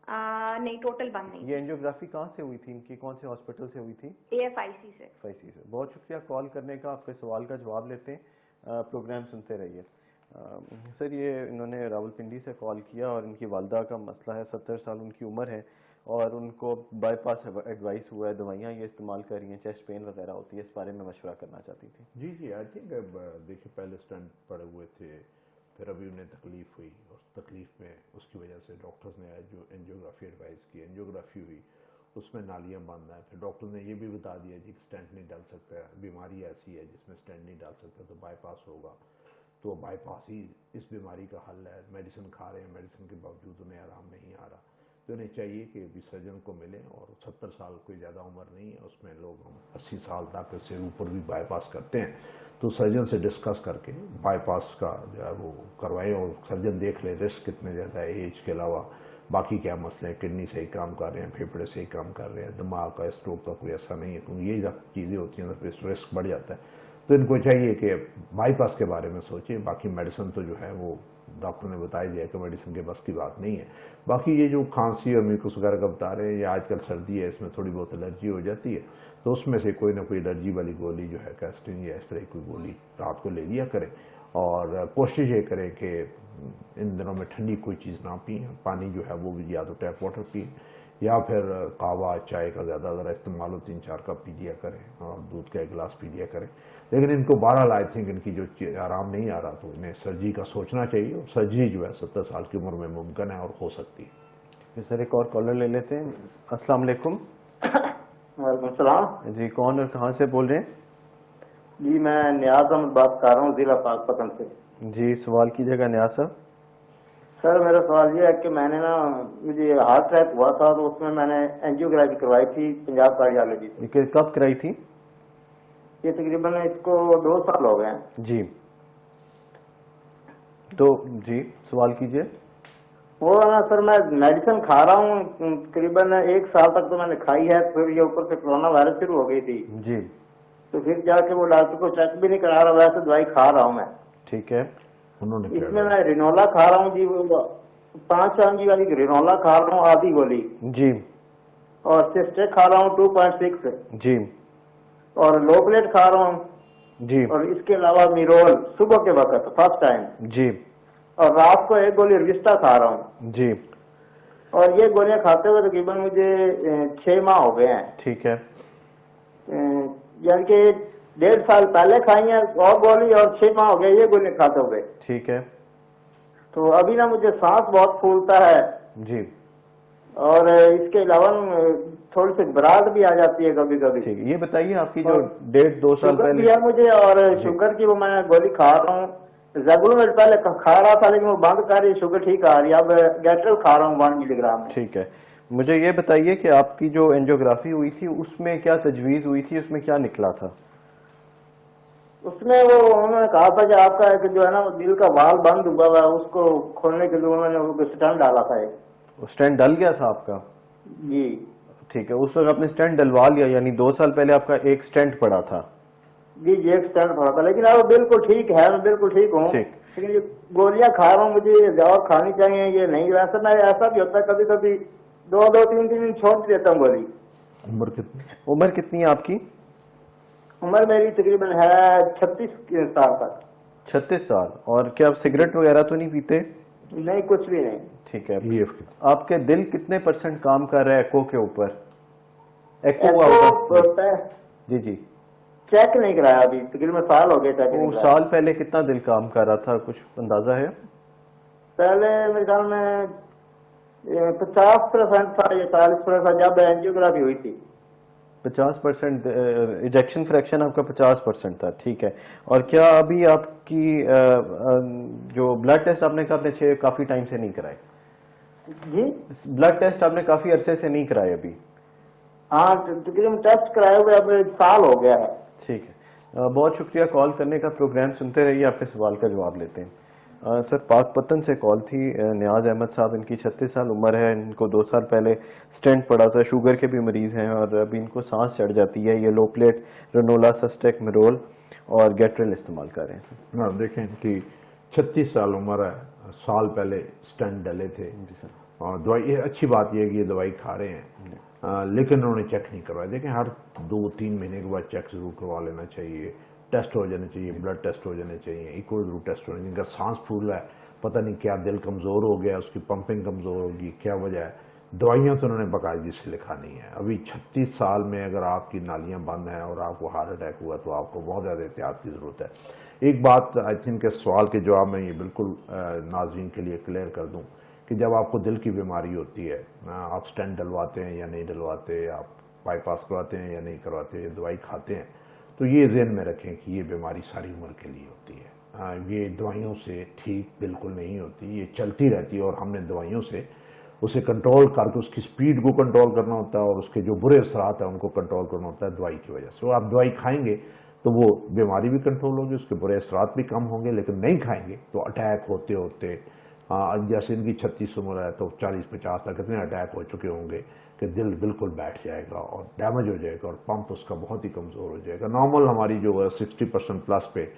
Speaker 5: नहीं, टोटल बंद नहीं।
Speaker 1: ये एंजियोग्राफी कहाँ से हुई थी इनकी, कौन से हॉस्पिटल से हुई थी?
Speaker 5: AFIC से।
Speaker 1: FIC से। बहुत शुक्रिया कॉल करने का, आपके सवाल का जवाब लेते हैं, प्रोग्राम सुनते रहिए। सर, ये इन्होंने रावलपिंडी से कॉल किया और इनकी वालदा का मसला है, 70 साल उनकी उम्र है और उनको बाईपास एडवाइस हुआ है, दवाइयाँ ये इस्तेमाल कर रही हैं, चेस्ट पेन वगैरह होती है, इस बारे में मशवरा करना चाहती थी।
Speaker 2: जी जी, आई थिंक देखिए पहले स्टंट पड़े हुए थे, फिर अभी उन्हें तकलीफ हुई और तकलीफ में उसकी वजह से डॉक्टर्स ने जो एंजियोग्राफी एडवाइस की, एंजियोग्राफी हुई, उसमें नालियाँ बंद हैं। फिर डॉक्टर ने ये भी बता दिया जी स्टेंट नहीं डाल सकता, बीमारी ऐसी है जिसमें स्टेंट नहीं डाल सकता तो बाईपास होगा, तो बाईपास ही इस बीमारी का हल है। मेडिसिन खा रहे हैं, मेडिसिन के बावजूद उन्हें आराम नहीं आ रहा, तो उन्हें चाहिए कि अभी सर्जन को मिलें। और 70 साल कोई ज़्यादा उम्र नहीं है, उसमें लोग हम 80 साल तक से ऊपर भी बाईपास करते हैं, तो सर्जन से डिस्कस करके बाईपास का जो है वो करवाएं और सर्जन देख ले रिस्क कितने ज़्यादा है, एज के अलावा बाकी क्या मसले हैं, किडनी सही काम कर रहे हैं, फेफड़े सही काम कर रहे हैं, दिमाग का स्ट्रोक का कोई ऐसा नहीं है, क्योंकि ये जब चीज़ें होती हैं तो रिस्क बढ़ जाता है। तो इनको चाहिए कि बाईपास के बारे में सोचें। बाकी मेडिसिन तो जो है वो डॉक्टर ने बताया दिया कि मेडिसिन के बस की बात नहीं है। बाकी ये जो खांसी और म्यूकस वगैरह का बता रहे हैं, या आजकल सर्दी है इसमें थोड़ी बहुत एलर्जी हो जाती है, तो उसमें से कोई ना कोई एलर्जी वाली गोली जो है कैस्टिन या इस तरह की कोई गोली रात को ले लिया करें। और कोशिश ये करें कि इन दिनों में ठंडी कोई चीज़ ना पिए, पानी जो है वो भी या तो टैप वाटर पिए या फिर कहवा चाय का ज़्यादा अगर इस्तेमाल हो 3-4 कप पी लिया करें और दूध का 1 गिलास पी लिया करें। लेकिन इनको 12 आई थिंक इनकी जो आराम नहीं आ रहा, तो इन्हें सर्जरी का सोचना चाहिए। और सर्जरी जो है 70 साल की उम्र में मुमकिन है और हो सकती है।
Speaker 1: सर, एक और कॉलर ले लेते हैं। अस्सलाम वालेकुम।
Speaker 6: वालेकुम सलाम
Speaker 1: जी, कौन और कहाँ से बोल रहे हैं?
Speaker 6: जी, मैं नियाज अहमद बात कर रहा हूँ, जिला पाकपतन से।
Speaker 1: जी, सवाल कीजिएगा नियाज साहब।
Speaker 6: सर, मेरा सवाल ये है कि मैंने ना मुझे हार्ट अटैक हुआ था, तो उसमें मैंने एंजियोग्राफी करवाई थी पंजाब कार्डियोलॉजी से।
Speaker 1: ये कब कराई थी?
Speaker 6: ये तकरीबन इसको 2 साल हो गए हैं।
Speaker 1: जी, तो जी सवाल कीजिए।
Speaker 6: वो ना सर, मैं मेडिसिन खा रहा हूँ तकरीबन 1 साल तक तो मैंने खाई है, फिर ये ऊपर से कोरोना वायरस शुरू हो गई थी,
Speaker 1: जी,
Speaker 6: तो फिर जाके वो डॉक्टर को चेक भी नहीं करा रहा, वैसे दवाई खा रहा हूँ मैं।
Speaker 1: ठीक है।
Speaker 2: उन्होंने क्या
Speaker 6: इसमें मैं रिनोला खा रहा हूँ जी, 5 mg वाली रिनोला खा रहा हूँ आधी गोली,
Speaker 1: जी,
Speaker 6: और सिस्टेक खा रहा हूँ 2.6,
Speaker 1: जी,
Speaker 6: और लो प्लेट खा रहा हूँ
Speaker 1: जी
Speaker 6: और इसके अलावा मिरोल सुबह के वक्त फर्स्ट टाइम,
Speaker 1: जी
Speaker 6: और रात को एक गोली रिश्ता खा रहा हूँ।
Speaker 1: जी।
Speaker 6: और ये गोलियां खाते हुए तकरीबन मुझे 6 माह हो गए हैं।
Speaker 1: ठीक है।
Speaker 6: यानी कि 1.5 साल पहले खाई है और गोली, और 6 माह हो गए ये गोली खाते हुए।
Speaker 1: ठीक है।
Speaker 6: तो अभी ना मुझे सांस बहुत फूलता है,
Speaker 1: जी
Speaker 6: और इसके अलावा थोड़ी सी घबराहट भी आ जाती है कभी कभी।
Speaker 1: ठीक है। ये बताइए आपकी जो
Speaker 6: और
Speaker 1: 1.5-2 साल
Speaker 6: शुगर भी
Speaker 1: पहले।
Speaker 6: है मुझे, और
Speaker 1: जी।
Speaker 6: शुगर की वो मैं गोली खा रहा हूँ। रेगुलर पहले खा रहा था, लेकिन वो बंद कर रही, शुगर ठीक आ रही है। अब गैट्रल खा रहा हूँ 1 मिलीग्राम में।
Speaker 1: ठीक है। मुझे ये बताइए कि आपकी जो एंजियोग्राफी हुई थी उसमें क्या तजवीज़ हुई थी, उसमें क्या निकला था?
Speaker 6: उसमें वो उन्होंने कहा था कि आपका एक जो है ना दिल का वाल्व बंद हुआ हुआ है, उसको खोलने के लिए उन्होंने वो स्टेंट डाला था एक।
Speaker 1: स्टेंट डल गया था आपका?
Speaker 6: जी
Speaker 1: ठीक है। उस वक्त आपने स्टेंट डलवा लिया, यानी 2 साल पहले आपका एक स्टेंट पड़ा था?
Speaker 6: जी जी, एक स्टेंट पड़ा था, लेकिन अब बिल्कुल ठीक है, मैं बिल्कुल ठीक हूँ।
Speaker 1: ठीक।
Speaker 6: लेकिन ये गोलियां खा रहा हूँ, मुझे और खानी चाहिए, ये नहीं। वैसे मैं ऐसा भी होता है कभी कभी 2-3 दिन छोड़ देता हूँ गोली।
Speaker 2: उम्र कितनी?
Speaker 1: उम्र कितनी है आपकी?
Speaker 6: उम्र मेरी तकरीबन है 36 साल तक।
Speaker 1: 36 साल। और क्या आप सिगरेट वगैरह तो नहीं पीते?
Speaker 6: नहीं, कुछ भी नहीं।
Speaker 1: ठीक है।
Speaker 2: EF कितनी?
Speaker 1: आपके दिल कितने % काम कर रहा है एको के ऊपर? एको
Speaker 6: ऐसा
Speaker 1: का जी जी।
Speaker 6: चेक नहीं कराया अभी, तकरीबन साल हो गया चेक नहीं
Speaker 1: वो
Speaker 6: कराया।
Speaker 1: साल पहले कितना दिल काम कर रहा था, कुछ अंदाजा है?
Speaker 6: पहले मेरे ख्याल में 50% था या 40% था जब एंजियोग्राफी हुई थी।
Speaker 1: 50% इजेक्शन फ्रैक्शन आपका 50% था। ठीक है। और क्या अभी आपकी जो ब्लड टेस्ट आपने कहा आपने काफी टाइम से नहीं कराए?
Speaker 6: जी
Speaker 1: ब्लड टेस्ट आपने काफी अरसे से नहीं कराए अभी?
Speaker 6: हाँ, तकरीबन टेस्ट कराए हुए अब 1 साल हो गया है।
Speaker 1: ठीक है। बहुत शुक्रिया कॉल करने का। प्रोग्राम सुनते रहिए, आपके सवाल का जवाब लेते हैं। सर पाकपतन से कॉल थी। नियाज अहमद साहब, इनकी 36 साल उम्र है। इनको 2 साल पहले स्टेंट पड़ा था। शुगर के भी मरीज हैं और अभी इनको सांस चढ़ जाती है। ये लो प्लेट रनोला सस्टेक मिरोल और गैट्रेल इस्तेमाल कर रहे हैं।
Speaker 2: हाँ, देखें इनकी 36 साल उम्र है, साल पहले स्टेंट डले थे।
Speaker 1: जी सर।
Speaker 2: और दवाई, ये अच्छी बात यह है कि ये दवाई खा रहे हैं, लेकिन उन्होंने चेक नहीं करवाया। देखें हर 2-3 महीने के बाद चेक जरूर करवा लेना चाहिए। टेस्ट हो जाने चाहिए, ब्लड टेस्ट हो जाने चाहिए, इको जरूर टेस्ट होने चाहिए। जिनका सांस फूल रहा है, पता नहीं क्या दिल कमज़ोर हो गया, उसकी पंपिंग कमज़ोर होगी, क्या वजह है। दवाइयाँ तो उन्होंने बाकायदगी से लिखा नहीं है। अभी 36 साल में अगर आपकी नालियाँ बंद हैं और आपको हार्ट अटैक हुआ तो आपको बहुत ज़्यादा एहतियात की ज़रूरत है। एक बात आई थिंक सवाल के जवाब में ये बिल्कुल नाज़रीन के लिए क्लियर कर दूँ कि जब आपको दिल की बीमारी होती है, आप स्टेंट डलवाते हैं या नहीं डलवाते, आप बाईपास करवाते हैं या नहीं करवाते, दवाई खाते हैं, तो ये ज़हन में रखें कि ये बीमारी सारी उम्र के लिए होती है। ये दवाइयों से ठीक बिल्कुल नहीं होती, ये चलती रहती है और हमने दवाइयों से उसे कंट्रोल करके उसकी स्पीड को कंट्रोल करना होता है और उसके जो बुरे असरात हैं उनको कंट्रोल करना होता है दवाई की वजह से। वो आप दवाई खाएंगे तो वो बीमारी भी कंट्रोल होगी, उसके बुरे असरात भी कम होंगे, लेकिन नहीं खाएंगे तो अटैक होते होते, जैसे इनकी 36 उम्र है तो 40-50 तक इतने अटैक हो चुके होंगे कि दिल बिल्कुल बैठ जाएगा और डैमेज हो जाएगा और पंप उसका बहुत ही कमज़ोर हो जाएगा। नॉर्मल हमारी जो है 60% प्लस पे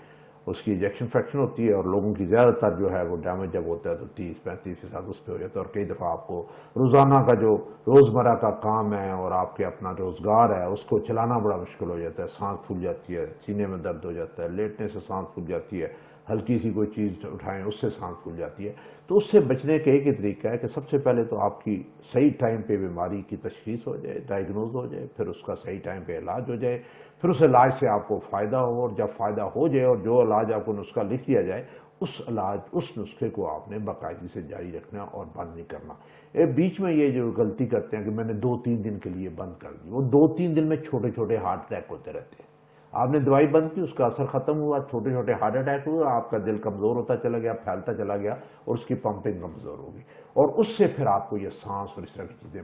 Speaker 2: उसकी इजेक्शन फ्रैक्शन होती है और लोगों की ज़्यादातर जो है वो डैमेज जब होता है तो 30-35% उस पर हो जाता है। और कई दफ़ा आपको रोज़ाना का जो रोज़मर्रा का काम है और आपके अपना रोज़गार है उसको चलाना बड़ा मुश्किल हो जाता है। सांस फूल जाती है, सीने में दर्द हो जाता है, लेटने से सांस फूल जाती है, हल्की सी कोई चीज़ उठाएं उससे सांस फूल जाती है। तो उससे बचने का एक ही तरीका है कि सबसे पहले तो आपकी सही टाइम पे बीमारी की तशखीस हो जाए, डायग्नोज हो जाए, फिर उसका सही टाइम पे इलाज हो जाए, फिर उस इलाज से आपको फ़ायदा हो, और जब फ़ायदा हो जाए और जो इलाज आपको नुस्खा लिख दिया जाए उस नुस्खे को आपने बाकायदगी से जारी रखना और बंद नहीं करना। बीच में ये जो गलती करते हैं कि मैंने 2-3 दिन के लिए बंद कर दी, वो 2-3 दिन में छोटे छोटे हार्ट अटैक होते रहते हैं। आपने दवाई बंद की, उसका असर खत्म हुआ, छोटे छोटे हार्ट अटैक हुआ, आपका दिल कमज़ोर होता चला गया, फैलता चला गया और उसकी पंपिंग कमज़ोर होगी और उससे फिर आपको ये सांस और इस तरह की चीज़ें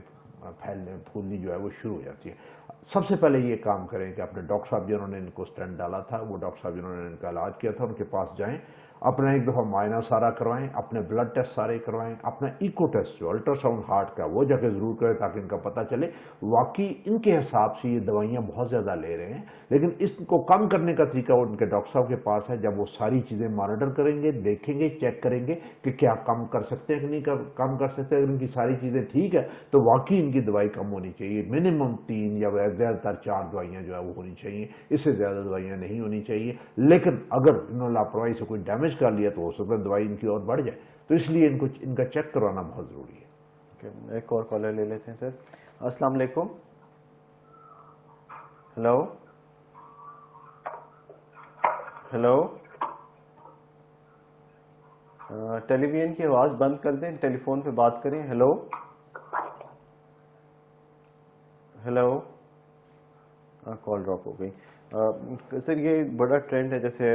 Speaker 2: फैलने फूलनी जो है वो शुरू हो जाती है। सबसे पहले ये काम करें कि अपने डॉक्टर साहब जिन्होंने इनको स्टेंट डाला था, वो डॉक्टर साहब जिन्होंने इनका इलाज किया था, उनके पास जाएं अपना एक दफ़ा मायना सारा करवाएं, अपने ब्लड टेस्ट सारे करवाएं, अपना इको टेस्ट जो अल्ट्रासाउंड हार्ट का वो जाके ज़रूर करें ताकि इनका पता चले वाकई इनके हिसाब से ये दवाइयाँ बहुत ज़्यादा ले रहे हैं। लेकिन इसको कम करने का तरीका उनके डॉक्टर साहब के पास है। जब वो सारी चीज़ें मॉनिटर करेंगे, देखेंगे, चेक करेंगे कि क्या कम कर सकते हैं कि नहीं कम कर सकते। अगर इनकी सारी चीज़ें ठीक है तो वाकई इनकी दवाई कम होनी चाहिए। मिनिमम 3 या ज़्यादातर 4 दवाइयाँ जो है वो होनी चाहिए, इससे ज़्यादा दवाइयाँ नहीं होनी चाहिए। लेकिन अगर इन्होंने लापरवाही से कोई डैमेज कर लिया तो हो सकता है दवाई इनकी और बढ़ जाए। तो इसलिए इनका चेक करवाना बहुत ज़रूरी है।
Speaker 1: Okay, एक और कॉलर ले लेते हैं सर। अस्सलाम वालेकुम। हेलो हेलो, टेलीविजन की आवाज़ बंद कर दें, टेलीफोन पे बात करें। हेलो हेलो, कॉल ड्रॉप हो गई। सर ये बड़ा ट्रेंड है जैसे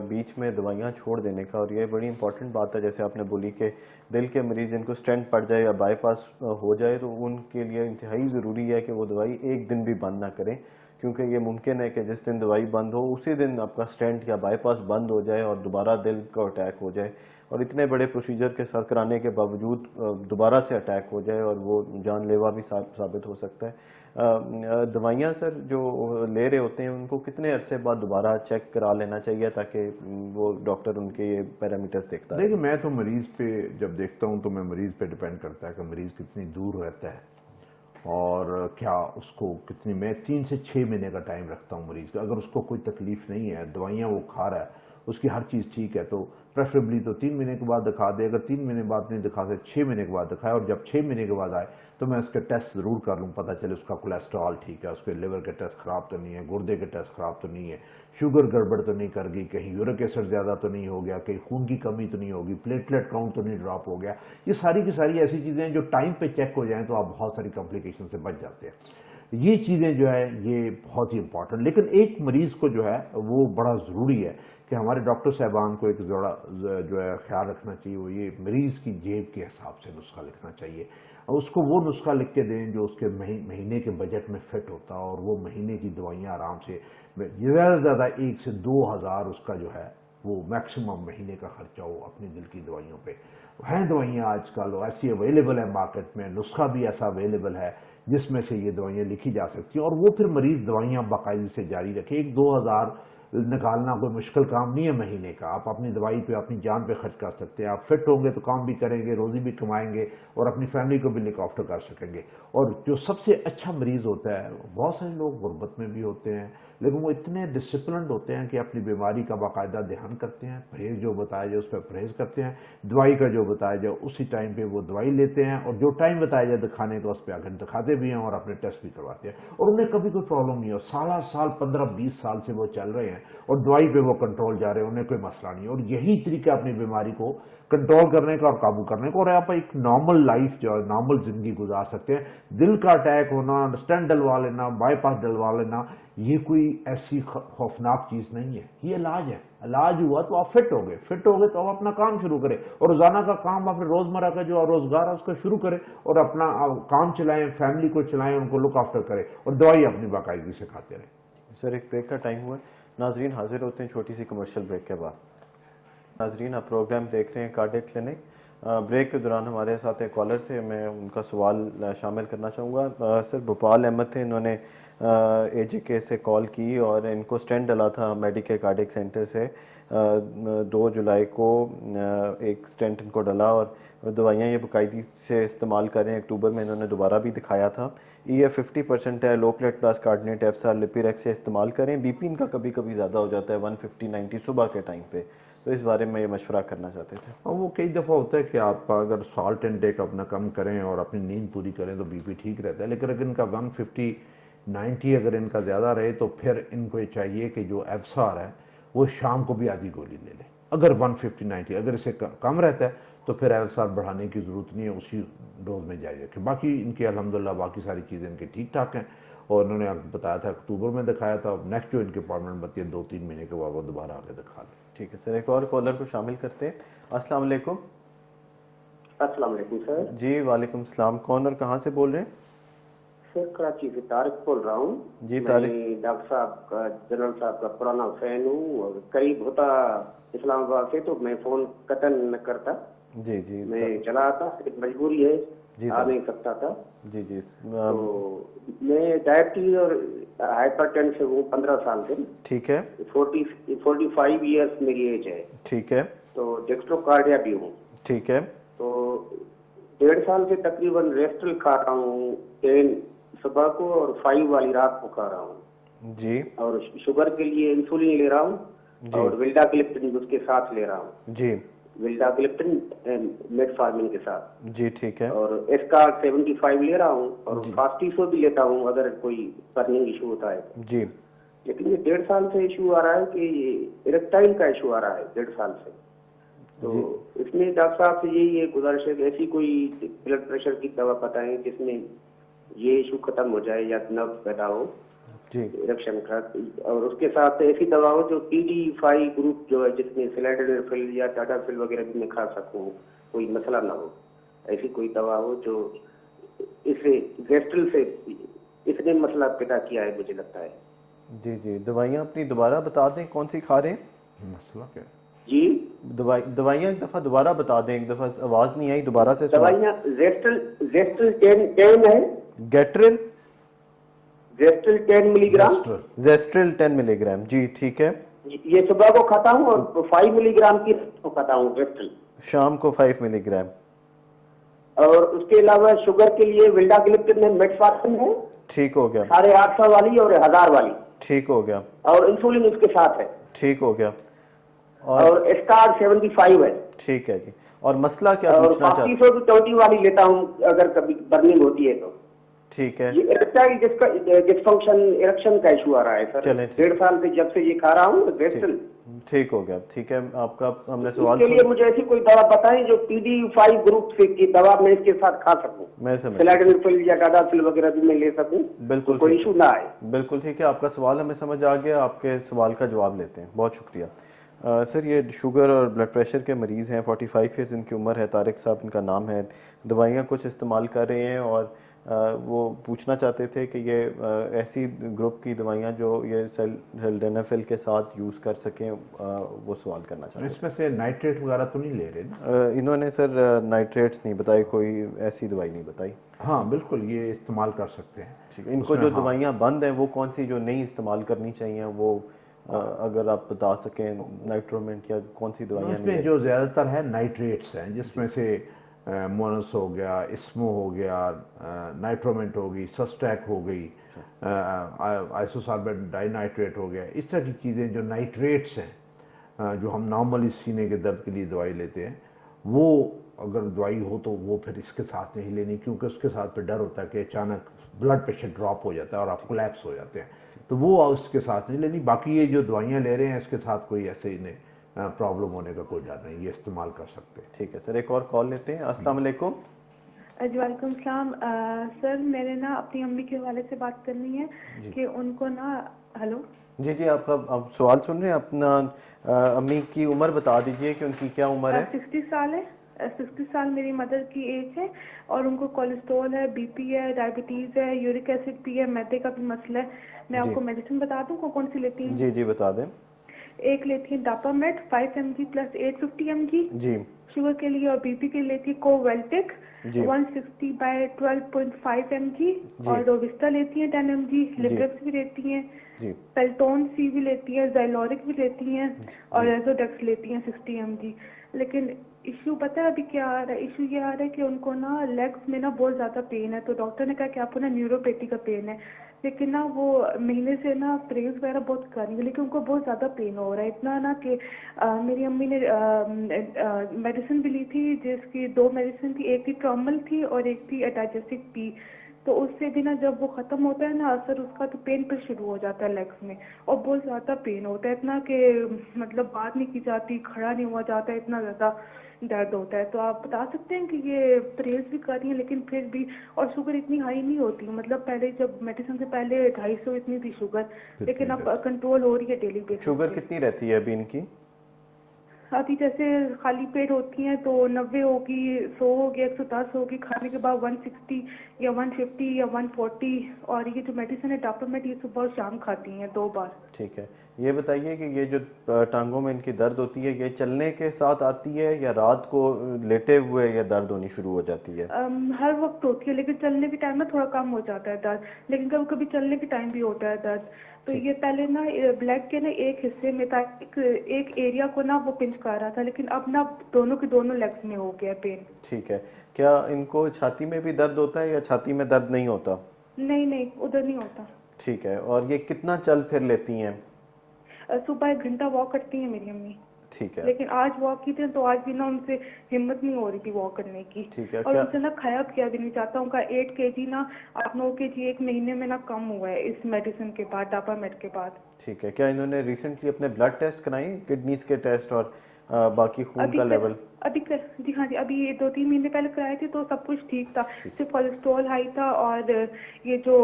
Speaker 1: बीच में दवाइयाँ छोड़ देने का, और ये बड़ी इंपॉर्टेंट बात है जैसे आपने बोली कि दिल के मरीज़ जिनको स्टेंट पड़ जाए या बाईपास हो जाए तो उनके लिए इंतहाई ज़रूरी है कि वो दवाई एक दिन भी बंद ना करें, क्योंकि ये मुमकिन है कि जिस दिन दवाई बंद हो उसी दिन आपका स्टेंट या बाईपास बंद हो जाए और दोबारा दिल का अटैक हो जाए, और इतने बड़े प्रोसीजर के साथ कराने के बावजूद दोबारा से अटैक हो जाए और वो जानलेवा भी साबित हो सकता है। दवाइयाँ सर जो ले रहे होते हैं उनको कितने अरसे बाद दोबारा चेक करा लेना चाहिए ताकि वो डॉक्टर उनके ये पैरामीटर्स देखता है?
Speaker 2: देखिए, मैं तो मरीज़ पे जब देखता हूँ तो मैं मरीज़ पे डिपेंड करता है कि मरीज़ कितनी दूर रहता है और क्या उसको कितनी, मैं 3 से 6 महीने का टाइम रखता हूँ मरीज़ का। अगर उसको कोई तकलीफ़ नहीं है, दवाइयाँ वो खा रहा है, उसकी हर चीज़ ठीक है, तो प्रेफरेबली तो 3 महीने के बाद दिखा दे। अगर 3 महीने बाद नहीं दिखा सकते 6 महीने के बाद दिखाए, और जब 6 महीने के बाद आए तो मैं उसके टेस्ट ज़रूर कर लूँ, पता चले उसका कोलेस्ट्रॉल ठीक है, उसके लिवर के टेस्ट ख़राब तो नहीं है, गुर्दे के टेस्ट ख़राब तो नहीं है, शुगर गड़बड़ तो नहीं कर गई, कहीं यूरिक एसिड ज़्यादा तो नहीं हो गया, कहीं खून की कमी तो नहीं होगी, प्लेटलेट काउंट तो नहीं ड्रॉप हो गया। ये सारी की सारी ऐसी चीज़ें हैं जो टाइम पे चेक हो जाएं तो आप बहुत सारी कॉम्प्लिकेशन से बच जाते हैं। ये चीज़ें जो है ये बहुत ही इंपॉर्टेंट। लेकिन एक मरीज़ को जो है वो बड़ा ज़रूरी है कि हमारे डॉक्टर साहबान को एक जोड़ा जो है ख्याल रखना चाहिए, वो ये मरीज़ की जेब के हिसाब से नुस्खा लिखना चाहिए, और उसको वो नुस्खा लिख के दें जो उसके महीने के बजट में फिट होता है, और वो महीने की दवाइयाँ आराम से ज़्यादा से ज़्यादा 1 से 2 हज़ार उसका जो है वो मैक्सिमम महीने का खर्चा हो अपनी दिल की दवाइयों पे। हैं दवाइयाँ आजकल ऐसी अवेलेबल है मार्केट में, नुस्खा भी ऐसा अवेलेबल है जिसमें से ये दवाइयाँ लिखी जा सकती हैं, और वो फिर मरीज़ दवाइयाँ बाकायदे से जारी रखे। 1-2 हज़ार निकालना कोई मुश्किल काम नहीं है महीने का। आप अपनी दवाई पे, अपनी जान पे खर्च कर सकते हैं। आप फिट होंगे तो काम भी करेंगे, रोज़ी भी कमाएंगे और अपनी फैमिली को भी लुक आफ्टर कर सकेंगे। और जो सबसे अच्छा मरीज़ होता है, बहुत सारे लोग गुर्बत में भी होते हैं लेकिन वो इतने डिसिप्लिन्ड होते हैं कि अपनी बीमारी का बाकायदा ध्यान करते हैं, परहेज़ जो बताया जाए उस पर परहेज़ करते हैं, दवाई का जो बताया जाए उसी टाइम पे वो दवाई लेते हैं, और जो टाइम बताया जाए दिखाने का उस पर आगे दिखाते भी हैं और अपने टेस्ट भी करवाते हैं, और उन्हें कभी कोई प्रॉब्लम नहीं हो। साल 15-20 साल से वो चल रहे हैं और दवाई पे वो कंट्रोल जा रहे हैं, उन्हें कोई मसला नहीं। और यही तरीका अपनी बीमारी को कंट्रोल करने का और काबू करने का, और आप एक नॉर्मल लाइफ जो है, नॉर्मल जिंदगी गुजार सकते हैं। दिल का अटैक होना, स्टेंट डलवा लेना, बाईपास डलवा लेना, ये कोई ऐसी खौफनाक चीज़ नहीं है, ये इलाज है। इलाज हुआ तो आप फिट हो गए तो आप अपना काम शुरू करें, और रोज़ाना का काम अपने रोज़मर्रा का जो रोज़गार है उसका शुरू करें, और अपना काम चलाएं, फैमिली को चलाएं, उनको लुक आफ्टर करें, और दवाई अपनी बाकायदगी से खाते रहें।
Speaker 1: सर एक ब्रेक का टाइम हुआ, नाजरीन हाजिर होते हैं छोटी सी कमर्शियल ब्रेक के बाद। नाजरीन आप प्रोग्राम देख रहे हैं कार्डियक क्लिनिक। ब्रेक के दौरान हमारे साथ एक कॉलर थे, मैं उनका सवाल शामिल करना चाहूँगा। सर भोपाल अहमद थे, इन्होंने AJK से कॉल की और इनको स्टेंट डला था मेडिकेयर कार्डियक सेंटर से। 2 जुलाई को एक स्टेंट इनको डला और दवाइयाँ ये बाकायदी से इस्तेमाल करें। अक्टूबर में इन्होंने दोबारा भी दिखाया था। ये 50% है, लो प्लेट प्लस कार्डिनेट एफसार लिपिरेक्स से इस्तेमाल करें। BP इनका कभी कभी ज़्यादा हो जाता है 150-90 सुबह के टाइम पे, तो इस बारे में ये मशवरा करना चाहते थे।
Speaker 2: और वो कई दफ़ा होता है कि आप अगर सॉल्ट इनटेक अपना कम करें और अपनी नींद पूरी करें तो BP ठीक रहता है। लेकिन अगर इनका 150-90 अगर इनका ज़्यादा रहे तो फिर इनको ये चाहिए कि जो एफसार है वो शाम को भी आधी गोली ले लें। अगर 150-90 अगर इसे कम रहता है तो फिर एफसार बढ़ाने की ज़रूरत नहीं है, उसी डोज में जारी रखें। बाकी इनकी अल्हम्दुलिल्लाह बाकी सारी चीज़ें इनकी ठीक ठाक हैं, और उन्होंने बताया था अक्टूबर में दिखाया था। नेक्स्ट जो इनकी अपॉइंटमेंट बनती है 2-3 महीने के बाद वो दोबारा आके दिखा लें।
Speaker 1: ठीक है सर, एक और कॉलर को शामिल करते हैं। अस्सलाम वालेकुम।
Speaker 7: अस्सलाम वालेकुम सर।
Speaker 1: जी वालेकुम सलाम, कौन और कहाँ से बोल रहे हैं?
Speaker 7: सर कराची से तारिक बोल रहा हूँ।
Speaker 1: जी, तारिक।
Speaker 7: मैं डॉक्टर साहब का, जनरल साहब का पुराना फैन हूँ और करीब होता इस्लामाबाद से, तो मैं फोन कतन न करता।
Speaker 1: जी जी
Speaker 7: मैं चला आता, एक मजबूरी है,
Speaker 1: जी,
Speaker 7: आ नहीं सकता था।
Speaker 1: जी जी
Speaker 7: तो मैं डायबिटीज और हाइपरटेंशन हूँ 15 साल से।
Speaker 1: ठीक है
Speaker 7: 45 ईयर्स मेरी एज है।
Speaker 1: ठीक है
Speaker 7: तो डेक्स्ट्रोकार्डिया भी हूँ।
Speaker 1: ठीक है
Speaker 7: तो 1.5 साल से तकरीबन रेस्टल खा रहा हूँ, 10 सुबह को और 5 वाली रात को खा रहा हूँ।
Speaker 1: जी
Speaker 7: और शुगर के लिए इंसुलिन ले रहा हूँ
Speaker 1: जी।
Speaker 7: और विल्डाग्लिप्टिन उसके साथ ले रहा हूँ।
Speaker 1: जी
Speaker 7: विल्डाग्लिप्टिन मेटफॉर्मिन के साथ।
Speaker 1: जी ठीक है
Speaker 7: और एस्कार्ड 75 ले रहा हूँ और
Speaker 1: जी।
Speaker 7: फास्टिसो भी लेता हूँ अगर कोई बर्निंग इशू होता है तो।
Speaker 1: जी
Speaker 7: लेकिन ये 1.5 साल से इशू आ रहा है कि इरेक्टाइल का इशू आ रहा है 1.5 साल से। तो इसमें डॉक्टर साहब से यही है गुजारिश है कि ऐसी कोई ब्लड प्रेशर की दवा बताएं जिसमें ये इशू खत्म हो जाए या नर्व पैदा हो
Speaker 1: जी
Speaker 7: इरेक्शन का। और उसके साथ ऐसी दवा हो जो PD5 ग्रुप जो है, जिसमें सिलेडोनिल या टाटाफिल वगैरह भी मैं खा सकूं, कोई मसला ना हो। ऐसी कोई दवा हो जो इसे गेस्ट्रल से इसने मसला पैदा किया है, मुझे लगता है।
Speaker 1: जी जी। दवाइयाँ अपनी दोबारा बता दें कौन सी खा रहे हैं?
Speaker 2: मसला क्या है?
Speaker 7: जी,
Speaker 1: दवाइयाँ एक दफ़ा दोबारा बता दें, एक दफ़ा आवाज़ नहीं आई, दोबारा से सुनो।
Speaker 7: दवाइयाँ जेस्टल 10 है,
Speaker 1: गेट्रिल
Speaker 7: जेस्टल 10 मिलीग्राम।
Speaker 2: Gestrel।
Speaker 1: जेस्ट्रिल 10 मिलीग्राम। जी ठीक है।
Speaker 7: ये सुबह को खाता हूँ और 5 मिलीग्राम की को खाता हूँ जेस्टल।
Speaker 1: शाम को 5 मिलीग्राम।
Speaker 7: और उसके अलावा शुगर के लिए विल्डाग्लिप्टिन में मेटफॉर्मिन है,
Speaker 1: ठीक हो गया
Speaker 7: 850 वाली और 1000 वाली।
Speaker 1: ठीक हो गया
Speaker 7: और इंसुलिन उसके साथ है।
Speaker 1: ठीक हो गया।
Speaker 7: और एस्कार्ड 75 है।
Speaker 1: ठीक है जी। और मसला क्या
Speaker 7: और
Speaker 1: पूछना चाहते?
Speaker 7: 520 वाली लेता हूँ अगर कभी बर्निंग होती है तो।
Speaker 1: ठीक है
Speaker 7: ये इरेक्टाइल डिस्फंक्शन इरेक्शन का इशू आ रहा है सर।
Speaker 1: चलें, ठीक।
Speaker 7: 1.5 साल से जब से ये खा रहा हूँ गेस्ट्रल।
Speaker 1: ठीक हो गया। ठीक है, आपका हमने सवाल
Speaker 7: इसके लिए
Speaker 1: सुन,
Speaker 7: मुझे ऐसी कोई दवा बताएं जो PD5 ग्रुप से की दवा मैं इसके साथ खा सकूं।
Speaker 1: मैं समझ
Speaker 7: सिलेडोनिल या टाटाफिल वगैरह भी मैं ले सकूं,
Speaker 1: बिल्कुल
Speaker 7: तो कोई
Speaker 1: ठीक
Speaker 7: इशू ना आए।
Speaker 1: बिल्कुल ठीक है। आपका सवाल हमें समझ आ गया, आपके सवाल का जवाब लेते हैं। बहुत शुक्रिया। सर, ये शुगर और ब्लड प्रेशर के मरीज़ हैं, 45 ईयर्स इनकी उम्र है, तारिक साहब इनका नाम है। दवाइयाँ कुछ इस्तेमाल कर रहे हैं और वो पूछना चाहते थे कि ये ऐसी ग्रुप की दवाइयाँ जो ये सिल्डेनाफिल के साथ यूज़ कर सकें, वो सवाल करना चाहते थे।
Speaker 2: इसमें से नाइट्रेट वगैरह तो नहीं ले रहे ना?
Speaker 1: इन्होंने सर नाइट्रेट्स नहीं बताई, कोई ऐसी दवाई नहीं बताई।
Speaker 2: हाँ बिल्कुल, ये इस्तेमाल कर सकते हैं।
Speaker 1: ठीक है। इनको
Speaker 2: उसमें
Speaker 1: जो
Speaker 2: हाँ।
Speaker 1: दवाइयाँ बंद हैं वो कौन सी जो नहीं इस्तेमाल करनी चाहिए, वो अगर आप बता सकें, नाइट्रोमेंट या कौन सी दवाइयाँ नहीं
Speaker 2: इसमें
Speaker 1: है?
Speaker 2: जो ज़्यादातर है नाइट्रेट्स हैं, जिसमें से मोनस हो गया, इस्मो हो गया, नाइट्रोमेंट हो गई, सस्टैक हो गई, आइसोसार्बेट डाइनाइट्रेट हो गया। इस तरह की चीज़ें जो नाइट्रेट्स हैं, जो हम नॉर्मली सीने के दर्द के लिए दवाई लेते हैं, वो अगर दवाई हो तो वो फिर इसके साथ नहीं लेनी, क्योंकि उसके साथ फिर डर होता है कि अचानक ब्लड प्रेशर ड्रॉप हो जाता है और आप कोलैप्स हो जाते हैं, तो वो उसके साथ नहीं लेनी। बाकी ये जो दवाइयाँ ले रहे हैं इसके साथ कोई ऐसे इन्हें प्रॉब्लम होने का कोई डर नहीं, ये इस्तेमाल कर सकते हैं।
Speaker 1: ठीक है सर, एक और कॉल लेते हैं। अस्सलाम वालेकुम।
Speaker 8: जी वालेकुम सलाम। सर मेरे ना अपनी अम्मी के हवाले से बात करनी है कि उनको ना, हेलो
Speaker 1: जी जी, आपका आप सवाल सुन रहे हैं। अपना अम्मी की उम्र बता दीजिए कि उनकी क्या उम्र है।
Speaker 8: 60 साल है। 60 साल मेरी मदर की एज है और उनको कोलेस्ट्रॉल है, BP है, डायबिटीज़ है, यूरिक एसिड भी है, मैदे का भी मसला है। मैं
Speaker 1: जी।
Speaker 8: आपको मेडिसिन बता दूँ कौन सी लेती हैं?
Speaker 1: जी जी बता दें।
Speaker 8: एक लेती है डापामेट 5 mg प्लस 850 mg
Speaker 1: जी
Speaker 8: शुगर के लिए, और BP के लिए लेती है कोवेल्टिक
Speaker 1: जी
Speaker 8: 160/12.5 mg, और डोविस्टा लेती हैं 10 mg, लिब्रेक्स भी लेती हैं,
Speaker 1: जी
Speaker 8: पेल्टोन सी भी लेती हैं, ज़ाइलोरिक भी लेती हैं, और एजोडेक्स लेती हैं 60 mg। लेकिन इशू पता है अभी क्या आ रहा है? इशू ये आ रहा है कि उनको ना लेग्स में ना बहुत ज़्यादा पेन है, तो डॉक्टर ने कहा कि आपको ना न्यूरोपैथी का पेन है। लेकिन ना वो महीने से ना प्रेस वगैरह बहुत कर रही है, लेकिन उनको बहुत ज़्यादा पेन हो रहा है, इतना ना कि मेरी अम्मी ने मेडिसिन भी ली थी, जिसकी 2 मेडिसिन थी, एक थी ट्रॉमल थी और एक थी एटाजेसिक पी। तो उससे भी ना जब वो ख़त्म होता है ना असर उसका, तो पेन फिर शुरू हो जाता है लेग्स में, और बहुत ज़्यादा पेन होता है, इतना कि मतलब बात नहीं की जाती, खड़ा नहीं हुआ जाता, इतना ज़्यादा दर्द होता है। तो आप बता सकते हैं कि ये परहेज भी कर रही हैं लेकिन फिर भी, और शुगर इतनी हाई नहीं होती, मतलब पहले जब मेडिसिन से पहले 250 इतनी थी शुगर, लेकिन अब कंट्रोल हो रही है डेली बेसिस
Speaker 1: शुगर
Speaker 8: पे।
Speaker 1: कितनी रहती है अभी इनकी?
Speaker 8: अभी जैसे खाली पेट होती हैं तो 90 होगी, 100 होगी, 110 होगी, खाने के बाद 160 या 150 या 140। और ये जो मेडिसिन है डापामेट, ये सुबह और शाम खाती हैं 2 बार।
Speaker 1: ठीक है, ये बताइए कि ये जो टांगों में इनकी दर्द होती है, ये चलने के साथ आती है या रात को लेटे हुए या दर्द होनी शुरू हो जाती है?
Speaker 8: हर वक्त होती है, लेकिन चलने के टाइम में थोड़ा कम हो जाता है दर्द, लेकिन कभी कभी चलने के टाइम भी होता है दर्द। तो ये पहले ना ब्लैक के ना एक हिस्से में था, एक एरिया को ना वो पिंच कर रहा था, लेकिन अब ना दोनों के दोनों लेग्स में हो गया पेन।
Speaker 1: ठीक है, क्या इनको छाती में भी दर्द होता है या छाती में दर्द नहीं होता?
Speaker 8: नहीं नहीं, उधर नहीं होता।
Speaker 1: ठीक है, और ये कितना चल फिर लेती हैं?
Speaker 8: सुबह 1 घंटा वॉक करती है मेरी अम्मी,
Speaker 1: ठीक है।
Speaker 8: लेकिन आज वॉक की थी तो आज भी ना उनसे हिम्मत नहीं हो रही थी वॉक करने की।
Speaker 1: ठीक है,
Speaker 8: और
Speaker 1: क्या
Speaker 8: उनसे ना खाया पिया भी नहीं जाता। उनका 8 kg ना अब 9 kg 1 महीने में ना कम हुआ है इस मेडिसिन के बाद, डापामेट के बाद।
Speaker 1: ठीक है, क्या इन्होंने रिसेंटली अपने ब्लड टेस्ट कराई, किडनीज के टेस्ट और बाकी खून
Speaker 8: अभी
Speaker 1: का
Speaker 8: कर,
Speaker 1: लेवल?
Speaker 8: अभी कर, जी हाँ जी, अभी ये 2-3 महीने पहले कराए थे तो सब कुछ ठीक था। सिर्फ कोलेस्ट्रॉल हाई था और ये जो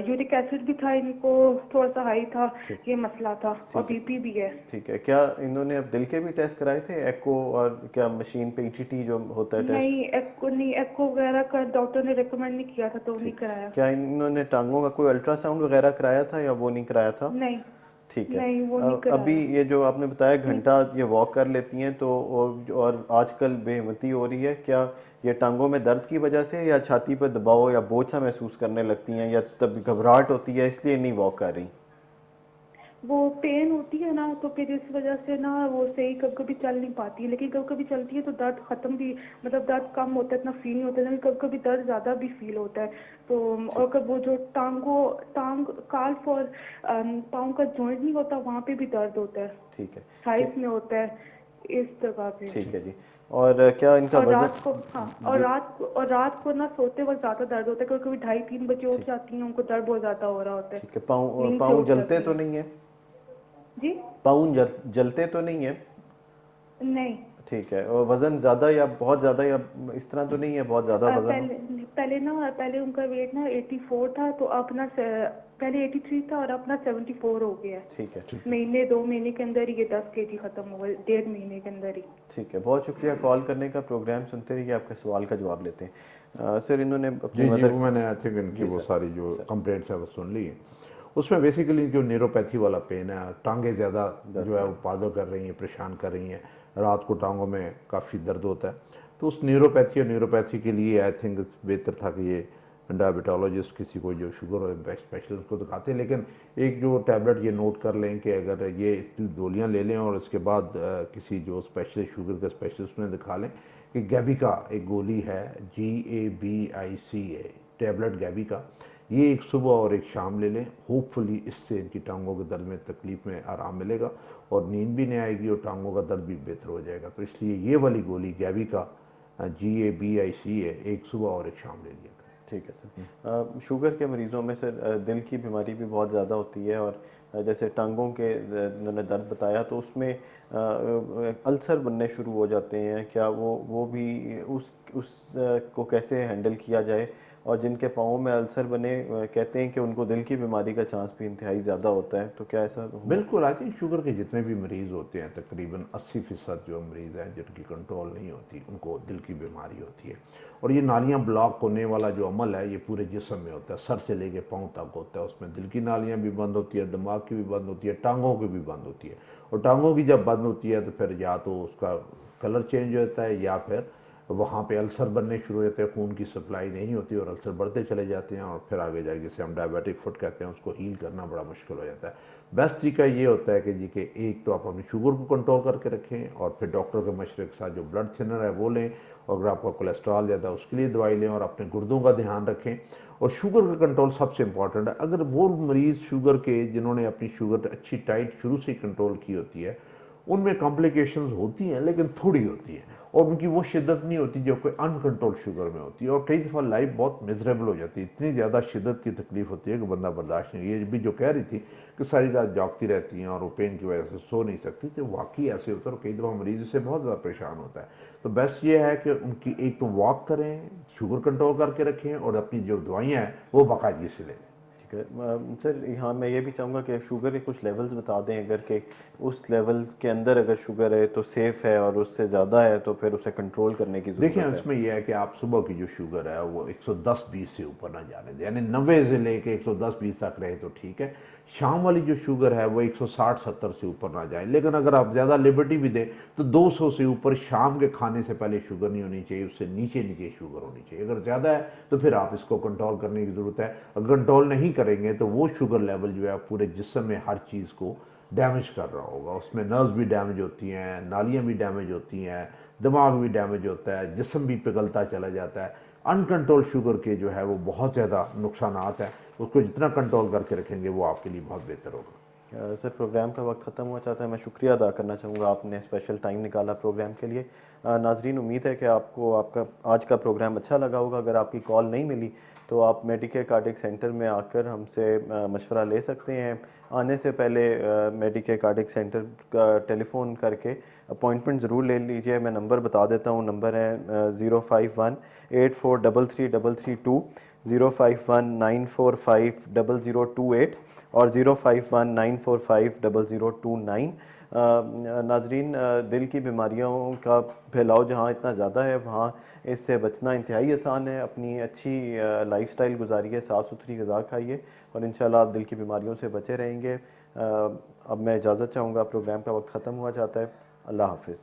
Speaker 8: यूरिक एसिड भी था इनको थोड़ा सा हाई था, ये मसला था। और बीपी भी है।
Speaker 1: ठीक है, क्या इन्होंने अब दिल के भी टेस्ट कराए थे, एको और क्या मशीन पे ईटीटी जो होता है टेस्ट?
Speaker 8: नहीं, एको वगैरह का डॉक्टर ने रिकमेंड नहीं किया था तो नहीं कराया।
Speaker 1: क्या इन्होंने टांगों का कोई अल्ट्रासाउंड वगैरह कराया था या वो नहीं कराया था?
Speaker 8: नहीं
Speaker 1: ठीक है।
Speaker 8: नहीं, वो नहीं
Speaker 1: अभी
Speaker 8: कराया।
Speaker 1: ये जो आपने बताया घंटा ये वॉक कर लेती हैं तो और आजकल बेहिम्मती हो रही है, क्या ये टांगों में दर्द की वजह से या छाती पर दबाव या बोझ सा महसूस करने लगती हैं या तब घबराहट होती है इसलिए नहीं वॉक कर रही?
Speaker 8: वो पेन होती है ना तो फिर इस वजह से ना वो सही कभी कभी चल नहीं पाती है, लेकिन कभी कभी चलती है तो दर्द खत्म भी, मतलब दर्द कम होता है, इतना फील नहीं होता है, लेकिन कभी कभी दर्द ज्यादा भी फील होता है। तो और कब वो जो टांग काल्फ और पाँव का जॉइंट नहीं होता, वहाँ पे भी दर्द होता है,
Speaker 1: ठीक है।
Speaker 8: थाइस में होता है, इस जगह पे।
Speaker 1: ठीक है जी। और क्या इनका
Speaker 8: और
Speaker 1: वजन?
Speaker 8: रात को, हाँ, और रात को ना सोते वक्त ज्यादा दर्द होता है, कभी कभी 2:30-3 बजे उठ जाती हैं, उनको दर्द बहुत ज्यादा हो रहा होता है।
Speaker 1: ठीक है, पाँव
Speaker 8: नींद से
Speaker 1: पाँव
Speaker 8: उठ
Speaker 1: जलते
Speaker 8: जाती
Speaker 1: तो
Speaker 8: हैं।
Speaker 1: नहीं है?
Speaker 8: जी
Speaker 1: पाँव जलते तो नहीं है?
Speaker 8: नहीं।
Speaker 1: ठीक है, और वजन ज़्यादा या बहुत ज़्यादा या इस तरह तो नहीं है बहुत ज़्यादा वजन हो?
Speaker 8: पहले उनका वेट ना 84 था, तो अब ना पहले 83 था और अब ना 74 हो गया है।
Speaker 1: ठीक है।
Speaker 8: 2 महीने के अंदर ही ये 10 kg खत्म हुआ, 1.5 महीने के अंदर ही।
Speaker 1: ठीक है, बहुत शुक्रिया कॉल करने का। प्रोग्राम सुनते रहिए, आपके सवाल का जवाब लेते हैं। सर इन्होंने अपनी
Speaker 2: जी
Speaker 1: मदर
Speaker 2: वो मैंने आई थिंक इनकी
Speaker 1: जी
Speaker 2: वो
Speaker 1: सर।
Speaker 2: सारी जो कंप्लेंट्स है वो सुन ली है। उसमें बेसिकली जो न्यूरोपैथी वाला पेन है, टांगे ज़्यादा जो है वो पादो कर रही हैं, परेशान कर रही हैं, रात को टांगों में काफ़ी दर्द होता है। तो उस न्यूरोपैथी के लिए आई थिंक बेहतर था कि ये डायबिटोलॉजिस्ट किसी को जो शुगर और स्पेशलिस्ट को दिखाते हैं। लेकिन एक जो टैबलेट ये नोट कर लें कि अगर ये इसकी गोलियाँ ले लें और इसके बाद किसी जो स्पेशलिस्ट शुगर के स्पेशलिस्ट में दिखा लें कि गैबिका एक गोली है, GABICA टैबलेट गैबिका, ये एक सुबह और एक शाम ले लें। होपफुली इससे इनकी टांगों के दर्द में तकलीफ में आराम मिलेगा और नींद भी नहीं आएगी और टांगों का दर्द भी बेहतर हो जाएगा। तो इसलिए ये वाली गोली गैबिका GABICA एक सुबह और एक शाम ले लिया।
Speaker 1: ठीक है सर। शुगर के मरीज़ों में सर दिल की बीमारी भी बहुत ज़्यादा होती है और जैसे टांगों के इन्होंने दर्द बताया तो उसमें अल्सर बनने शुरू हो जाते हैं, क्या वो भी उस को कैसे हैंडल किया जाए? और जिनके पाँव में अल्सर बने कहते हैं कि उनको दिल की बीमारी का चांस भी इंतहाई ज़्यादा होता है, तो क्या ऐसा
Speaker 2: बिल्कुल आई थिंक शुगर के जितने भी मरीज़ होते हैं तकरीबन 80% जो मरीज़ हैं जिनकी कंट्रोल नहीं होती उनको दिल की बीमारी होती है। और ये नालियाँ ब्लॉक होने वाला जो अमल है ये पूरे जिस्म में होता है, सर से लेके पाँव तक होता है। उसमें दिल की नालियाँ भी बंद होती है, दिमाग की भी बंद होती है, टांगों की भी बंद होती है। और टांगों की जब बंद होती है तो फिर या तो उसका कलर चेंज हो जाता है या फिर वहाँ पे अल्सर बनने शुरू हो जाते हैं, खून की सप्लाई नहीं होती और अल्सर बढ़ते चले जाते हैं और फिर आगे जाके जिसे हम डायबिटिक फुट कहते हैं उसको हील करना बड़ा मुश्किल हो जाता है। बेस्ट तरीका ये होता है कि जी कि एक तो आप अपनी शुगर को कंट्रोल करके रखें और फिर डॉक्टर के मशवरे के साथ जो ब्लड थिनर है वो लें, और अगर आपका कोलेस्ट्रॉल ज़्यादा है उसके लिए दवाई लें और अपने गुर्दों का ध्यान रखें। और शुगर का कंट्रोल सबसे इंपॉर्टेंट है। अगर वो मरीज़ शुगर के जिन्होंने अपनी शुगर अच्छी टाइट शुरू से कंट्रोल की होती है उनमें कॉम्प्लिकेशंस होती हैं लेकिन थोड़ी होती है और उनकी वो शिद्दत नहीं होती जो कोई अनकंट्रोल शुगर में होती है। और कई दफ़ा लाइफ बहुत मिजरेबल हो जाती है, इतनी ज़्यादा शिद्दत की तकलीफ होती है कि बंदा बर्दाश्त नहीं। ये भी जो कह रही थी कि सारी रात जागती रहती हैं और वो पेन की वजह से सो नहीं सकती, तो वाकई ऐसे होता है और कई दफ़ा मरीज से बहुत ज़्यादा परेशान होता है। तो बेस्ट ये है कि उनकी एक तो वॉक करें, शुगर कंट्रोल करके रखें और अपनी जो दवाइयाँ हैं वो बाकायदगी से लें।
Speaker 1: सर यहाँ मैं ये भी चाहूँगा कि शुगर के कुछ लेवल्स बता दें, अगर कि उस लेवल्स के अंदर अगर शुगर है तो सेफ़ है, और उससे ज़्यादा है तो फिर उसे कंट्रोल करने की
Speaker 2: देखिए
Speaker 1: ज़रूरत है।
Speaker 2: इसमें यह है कि आप सुबह की जो शुगर है वो 110-20 से ऊपर ना जाने दें, यानी 90 से लेके 110-20 तक रहे तो ठीक है। शाम वाली जो शुगर है वो 160-70 से ऊपर ना जाए, लेकिन अगर आप ज़्यादा लिबर्टी भी दें तो 200 से ऊपर शाम के खाने से पहले शुगर नहीं होनी चाहिए, उससे नीचे नीचे शुगर होनी चाहिए। अगर ज़्यादा है तो फिर आप इसको कंट्रोल करने की ज़रूरत है। अगर कंट्रोल नहीं करेंगे तो वो शुगर लेवल जो है पूरे जिस्म में हर चीज़ को डैमेज कर रहा होगा, उसमें नर्व्स भी डैमेज होती हैं, नालियाँ भी डैमेज होती हैं, दिमाग भी डैमेज होता है, जिस्म भी पिघलता चला जाता है। अनकंट्रोल शुगर के जो है वो बहुत ज़्यादा नुकसानात हैं, उसको जितना कंट्रोल करके रखेंगे वो आपके लिए बहुत बेहतर होगा।
Speaker 1: सर प्रोग्राम का वक्त ख़त्म हुआ चाहता है, मैं शुक्रिया अदा करना चाहूँगा, आपने स्पेशल टाइम निकाला प्रोग्राम के लिए। नाजरीन, उम्मीद है कि आपको आपका आज का प्रोग्राम अच्छा लगा होगा। अगर आपकी कॉल नहीं मिली तो आप मेडिकेयर कार्डियक सेंटर में आकर हमसे मशवरा ले सकते हैं। आने से पहले मेडिकेयर कार्डियक सेंटर का टेलीफ़ोन करके अपॉइंटमेंट ज़रूर ले लीजिए। मैं नंबर बता देता हूँ, नंबर है 051-84333332, 051-945-0028 और 051-945-0029। नाजरीन, दिल की बीमारियों का फैलाव जहाँ इतना ज़्यादा है वहाँ इससे बचना इंतहाई आसान है। अपनी अच्छी लाइफस्टाइल गुजारिए, साफ़ सुथरी ग़िज़ा खाइए और इंशाल्लाह आप दिल की बीमारियों से बचे रहेंगे। अब मैं इजाज़त चाहूँगा, प्रोग्राम का वक्त ख़त्म हुआ चाहता है। अल्लाह हाफ़िज़।